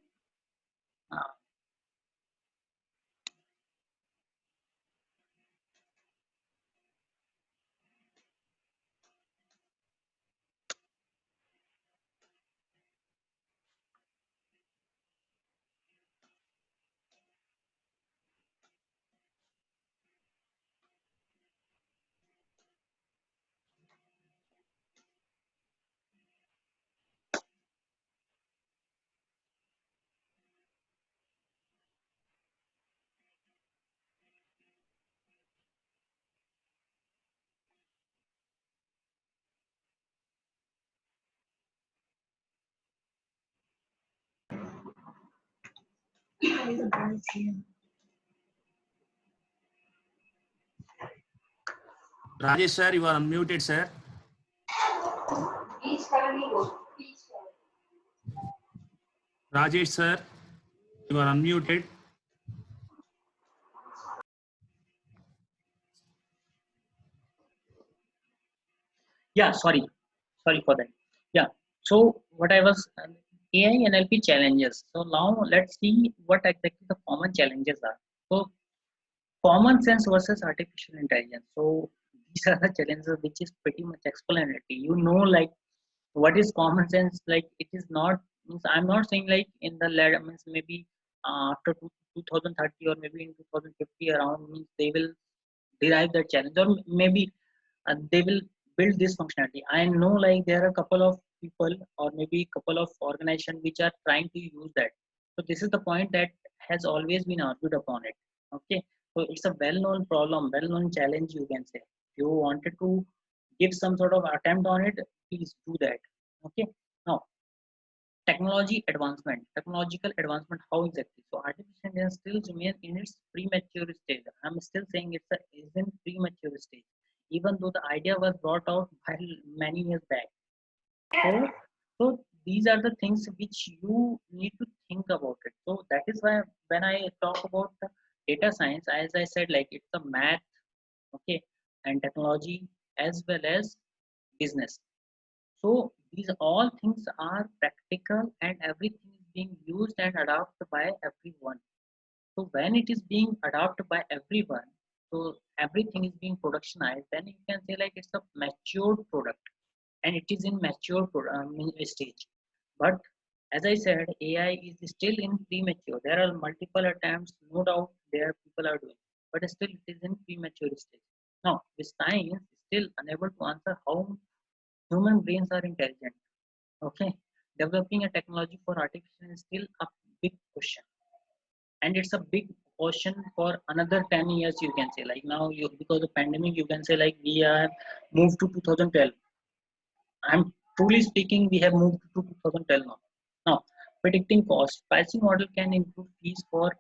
Rajesh sir, you are unmuted, sir. Rajesh sir, you are unmuted. Yeah, sorry for that. Yeah, so what I was AI NLP challenges. So now let's see what exactly the common challenges are. So common sense versus artificial intelligence. So these are the challenges which is pretty much explanatory. Like what is common sense? Like it is not means I'm not saying like in the ladder means maybe after 2030 or maybe in 2050 around means they will derive that challenge, or maybe they will build this functionality. I know like there are a couple of people or maybe a couple of organizations which are trying to use that. So this is the point that has always been argued upon it. Okay, so it's a well-known problem, well-known challenge, you can say. If you wanted to give some sort of attempt on it, please do that. Okay, now technological advancement, how exactly? So artificial intelligence still remains in its premature stage. I'm still saying is in premature stage, even though the idea was brought out by many years back. So these are the things which you need to think about it. So that is why when I talk about the data science, as I said, like it's a math, okay, and technology as well as business. So these all things are practical and everything is being used and adopted by everyone. So when it is being adopted by everyone, so everything is being productionized, then you can say like it's a matured product and it is in mature stage. But as I said, AI is still in premature. There are multiple attempts, no doubt there people are doing, but still it is in premature stage. Now, with science still unable to answer how human brains are intelligent. Okay, developing a technology for artificial is still a big question, and it's a big question for another 10 years. You can say like now, you because of pandemic, you can say like we are moved to 2012. I'm truly speaking, we have moved to 2012 now. Now, predicting cost, pricing model can include fees for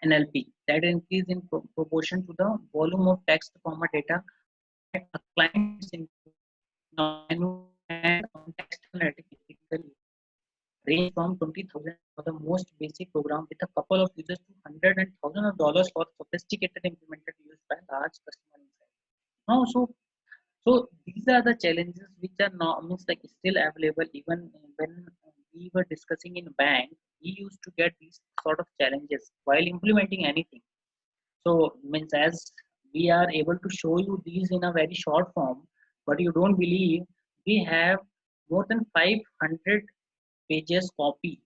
NLP that increase in proportion to the volume of text, comma data that a client is input. Now, and on text analytics typically range from 20,000 for the most basic program with a couple of users to hundred and thousands of dollars for sophisticated implemented used by large customer insight. Now, so these are the challenges which are now means like still available. Even when we were discussing in bank, we used to get these sort of challenges while implementing anything. So means as we are able to show you these in a very short form, but you don't believe we have more than 500 pages copy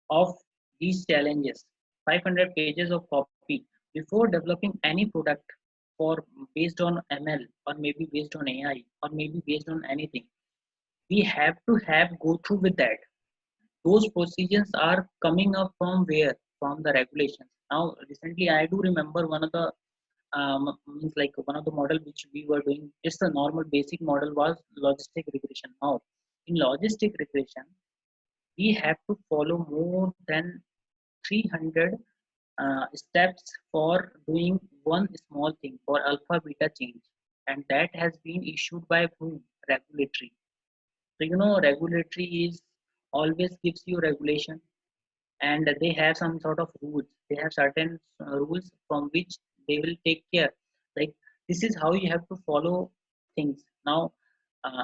of these challenges, 500 pages of copy before developing any product for based on ML or maybe based on AI or maybe based on anything. We have to have go through with that. Those procedures are coming up from where? From the regulations. Now recently I do remember one of the means like one of the model which we were doing, just a normal basic model was logistic regression. Now in logistic regression we have to follow more than 300 steps for doing one small thing for alpha beta change, and that has been issued by whom? Regulatory. So you know regulatory is always gives you regulation, and they have some sort of rules. They have certain rules from which they will take care, like this is how you have to follow things. Now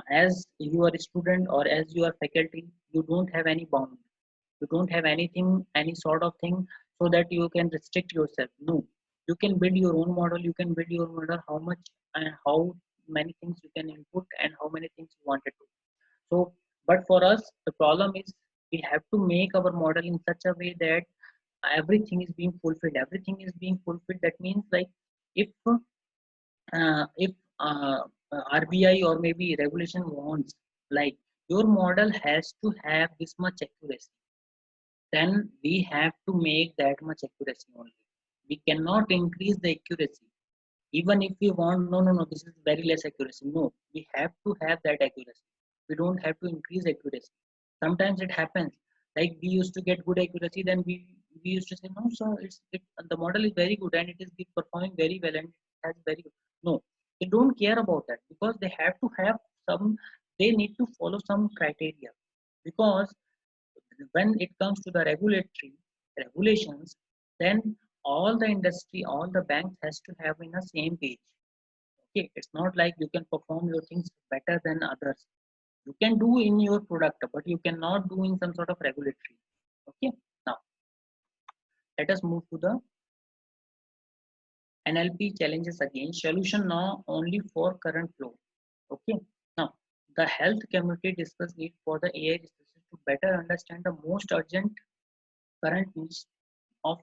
as you are a student or as you are faculty, you don't have any bound, you don't have anything, any sort of thing, so that you can restrict yourself. No, you can build your own model, you can build your model how much and how many things you can input and how many things you wanted to. So but for us the problem is we have to make our model in such a way that everything is being fulfilled, everything is being fulfilled. That means like if if RBI or maybe regulation wants like your model has to have this much accuracy, then we have to make that much accuracy only. We cannot increase the accuracy. Even if we want, no, this is very less accuracy. No, we have to have that accuracy. We don't have to increase accuracy. Sometimes it happens. Like we used to get good accuracy, then we used to say, no, sir, the model is very good and it is performing very well and it has very good. No, they don't care about that because they have to have some, they need to follow some criteria. Because when it comes to the regulatory regulations, then all the industry, all the banks has to have in the same page. Okay, it's not like you can perform your things better than others. You can do in your product, but you cannot do in some sort of regulatory. Okay, now let us move to the NLP challenges again. Solution now only for current flow. Okay, now the health community discuss need for the AI researchers to to better understand the most urgent current needs of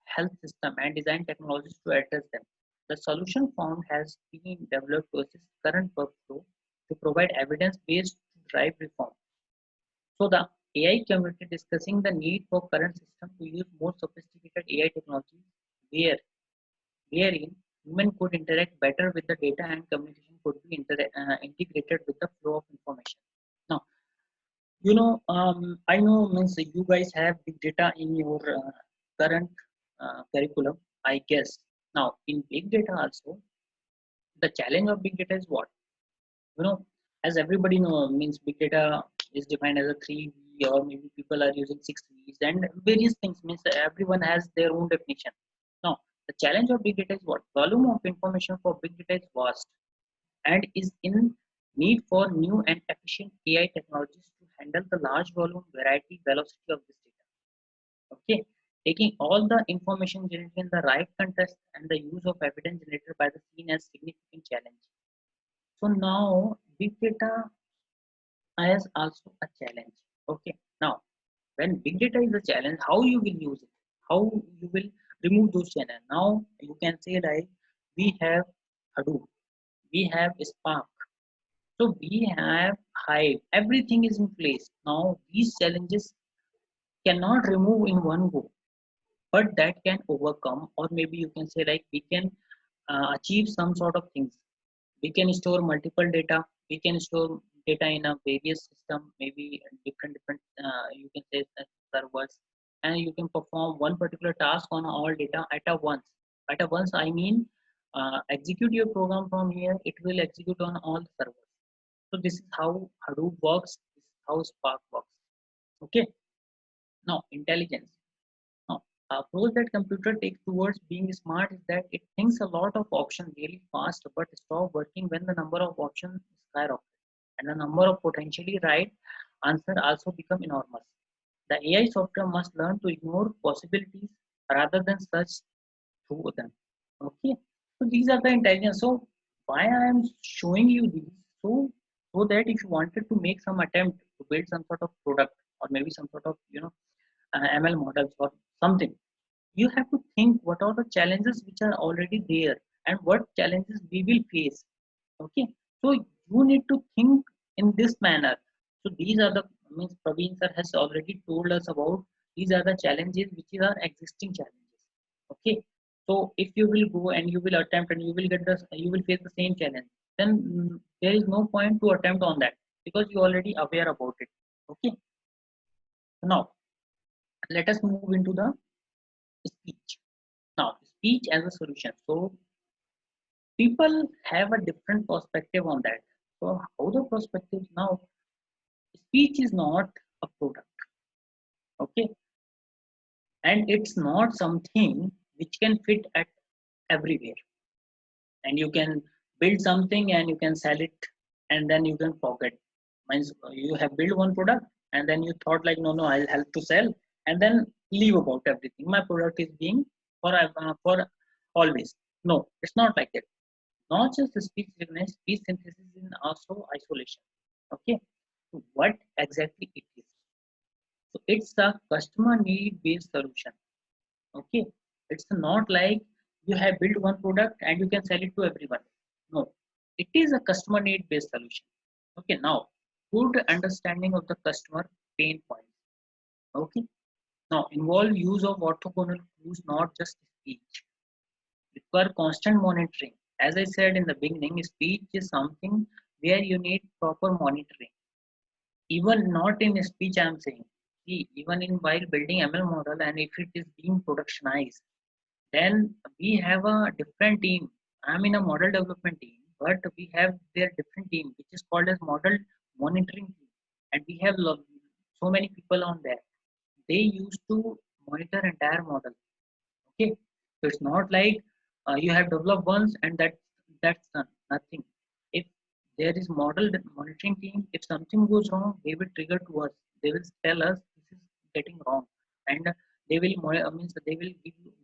health system and design technologies to address them. The solution found has been developed to assist current workflow to provide evidence-based to drive reform. So the AI community discussing the need for current system to use more sophisticated AI technology where wherein human could interact better with the data and communication could be integrated with the flow of information. Now, I know means you guys have big data in your current curriculum, I guess. Now, in big data also, the challenge of big data is what? You know, as everybody know, means big data is defined as a 3V or maybe people are using 6Vs and various things means that everyone has their own definition. Now, the challenge of big data is what? Volume of information for big data is vast and is in need for new and efficient AI technologies to handle the large volume, variety, velocity of this data. Okay, taking all the information generated in the right context and the use of evidence generated by the scene as significant challenge. So now big data is also a challenge. Okay, now when big data is a challenge, how you will use it? How you will remove those challenges? Now you can say like we have Hadoop, we have Spark, so we have Hive. Everything is in place. Now these challenges cannot remove in one go, but that can overcome, or maybe you can say like we can achieve some sort of things. We can store multiple data. We can store data in a various system, maybe different you can say servers, and you can perform one particular task on all data at a once. At a once, I mean execute your program from here. It will execute on all the servers. So this is how Hadoop works. This is how Spark works. Okay. Now intelligence. Now, approach that computer takes towards being smart is that it thinks a lot of options really fast, but stop working when the number of options skyrocket, and the number of potentially right answer also become enormous. The AI software must learn to ignore possibilities rather than search through them. Okay, so these are the intelligence. So why I am showing you these? So that if you wanted to make some attempt to build some sort of product or maybe some sort of ML models or something, you have to think what are the challenges which are already there and what challenges we will face. Okay, so you need to think in this manner. So these are the means Praveen sir has already told us about. These are the challenges which are existing challenges. Okay, so if you will go and you will attempt and you will get this, you will face the same challenge, then there is no point to attempt on that because you already aware about it. Okay, now let us move into the speech. Now, speech as a solution. So people have a different perspective on that. So how the perspective now? Speech is not a product, okay, and it's not something which can fit at everywhere. And you can build something and you can sell it, and then you can forget. Means you have built one product and then you thought like no, I'll help to sell, and then leave about everything. My product is being for always. No, it's not like that. Not just the speech recognition, speech synthesis in also isolation. Okay, so what exactly it is? So it's a customer need based solution. Okay, it's not like you have built one product and you can sell it to everyone. No, it is a customer need based solution. Okay, now good understanding of the customer pain points. Okay, now involve use of orthogonal cues, not just speech. Require constant monitoring. As I said in the beginning, speech is something where you need proper monitoring. Even not in speech, I am saying. See, even in while building ML model, and if it is being productionized, then we have a different team. I'm in a model development team, but we have their different team, which is called as model monitoring team, and we have so many people on there. They used to monitor entire model. Okay, so it's not like you have developed once and that's nothing. If there is model monitoring team, if something goes wrong, they will trigger to us. They will tell us this is getting wrong, and they will means they will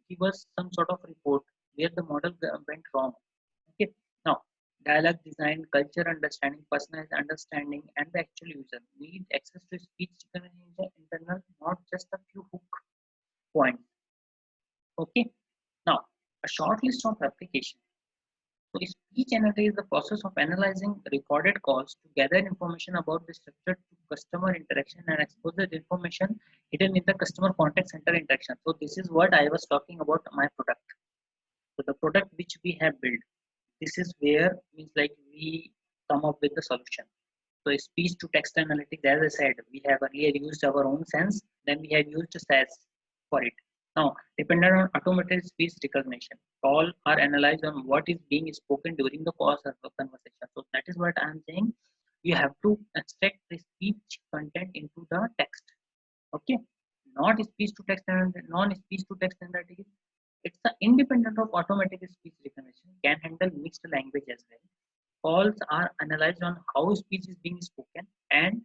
give us some sort of report where the model went wrong. Okay, now Dialogue design, culture understanding, personalized understanding, and the actual user need access to speech recognition internal, not just a few hook points. Okay. Now, a short list of application. So speech analysis is the process of analyzing recorded calls to gather information about the structure to customer interaction and expose the information hidden in the customer contact center interaction. So this is what I was talking about my product. So the product which we have built, this is where means like we come up with the solution. So speech to text analytics, as I said, we have earlier used our own sense, then we have used SAS for it. Now, dependent on automated speech recognition, all are analyzed on what is being spoken during the course of the conversation. So that is what I am saying. You have to extract the speech content into the text. Okay, not speech to text and non-speech to text analytics. It's the independent of automatic speech recognition, can handle mixed language as well. Calls are analyzed on how speech is being spoken and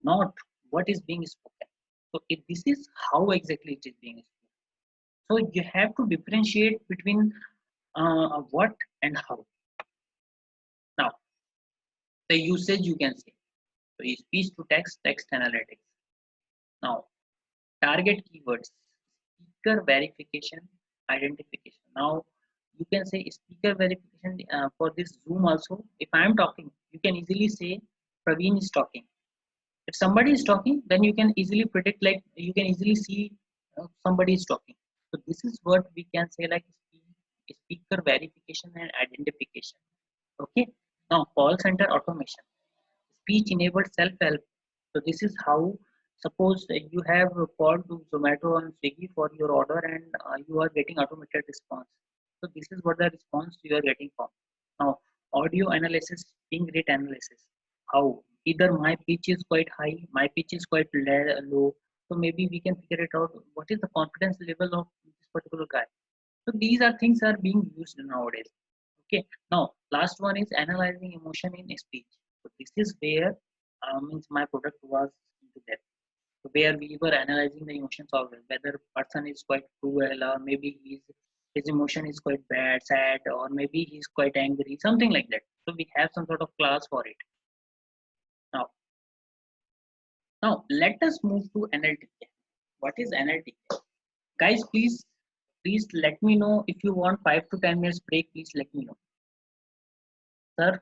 not what is being spoken. So if this is how exactly it is being spoken. So you have to differentiate between what and how. Now the usage you can say. So speech to text, text analytics. Now target keywords, speaker verification, identification. Now you can say speaker verification for this Zoom also. If I am talking, you can easily say Praveen is talking. If somebody is talking, then you can easily predict, like you can easily see somebody is talking. So this is what we can say like speaker verification and identification. Okay. Now call center automation, speech enabled self-help. So this is how, suppose you have called to Zomato and Swiggy for your order and you are getting automated response. So this is what the response you are getting from. Now audio analysis, ping rate analysis. How either my pitch is quite high, my pitch is quite low. So maybe we can figure it out. What is the confidence level of this particular guy? So these are things are being used nowadays. Okay. Now last one is analyzing emotion in speech. So this is where means my product was into that. So where we were analyzing the emotions of whether person is quite cruel or maybe his emotion is quite bad, sad, or maybe he's quite angry, something like that. So we have some sort of class for it. Now let us move to NLTK. What is NLTK? Guys, please let me know if you want 5 to 10 minutes break. Please let me know. Sir,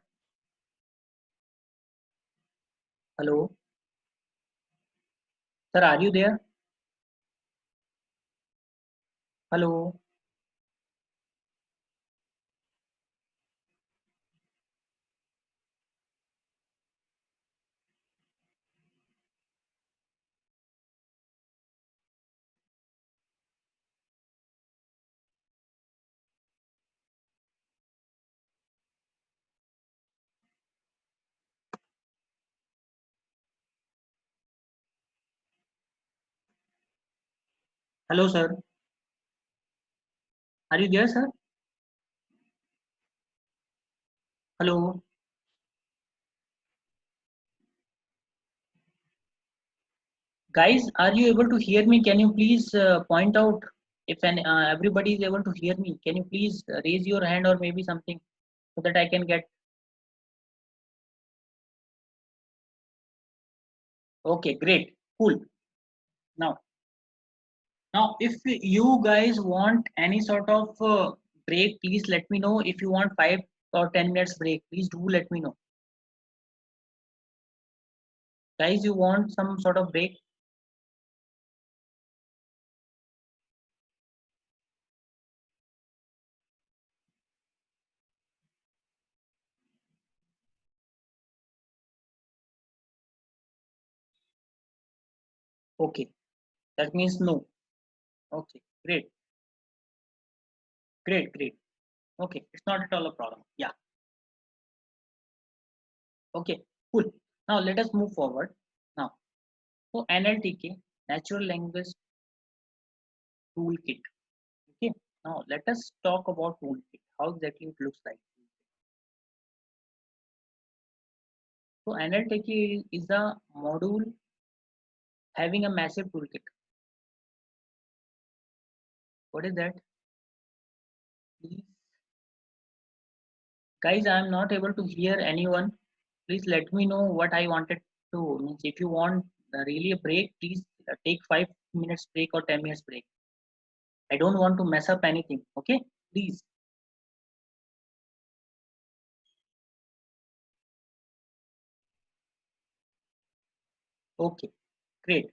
hello. Sir, are you there? Hello. Hello, sir. Are you there, sir? Hello. Guys, are you able to hear me? Can you please point out if everybody is able to hear me? Can you please raise your hand or maybe something so that I can get. Okay, great, cool. Now, if you guys want any sort of break, please let me know. If you want 5 or 10 minutes break, please do let me know. Guys, you want some sort of break? Okay, that means no. Okay, great, great, great. Okay, it's not at all a problem. Yeah. Okay, cool. Now let us move forward. Now, so NLTK, Natural Language Toolkit. Okay, now let us talk about toolkit. How exactly it looks like. So NLTK is a module having a massive toolkit. What is that? Please Guys, I am not able to hear anyone. Please let me know what I wanted to. Means if you want really a break, please take 5 minutes break or 10 minutes break. I don't want to mess up anything. Okay, please. Okay, great.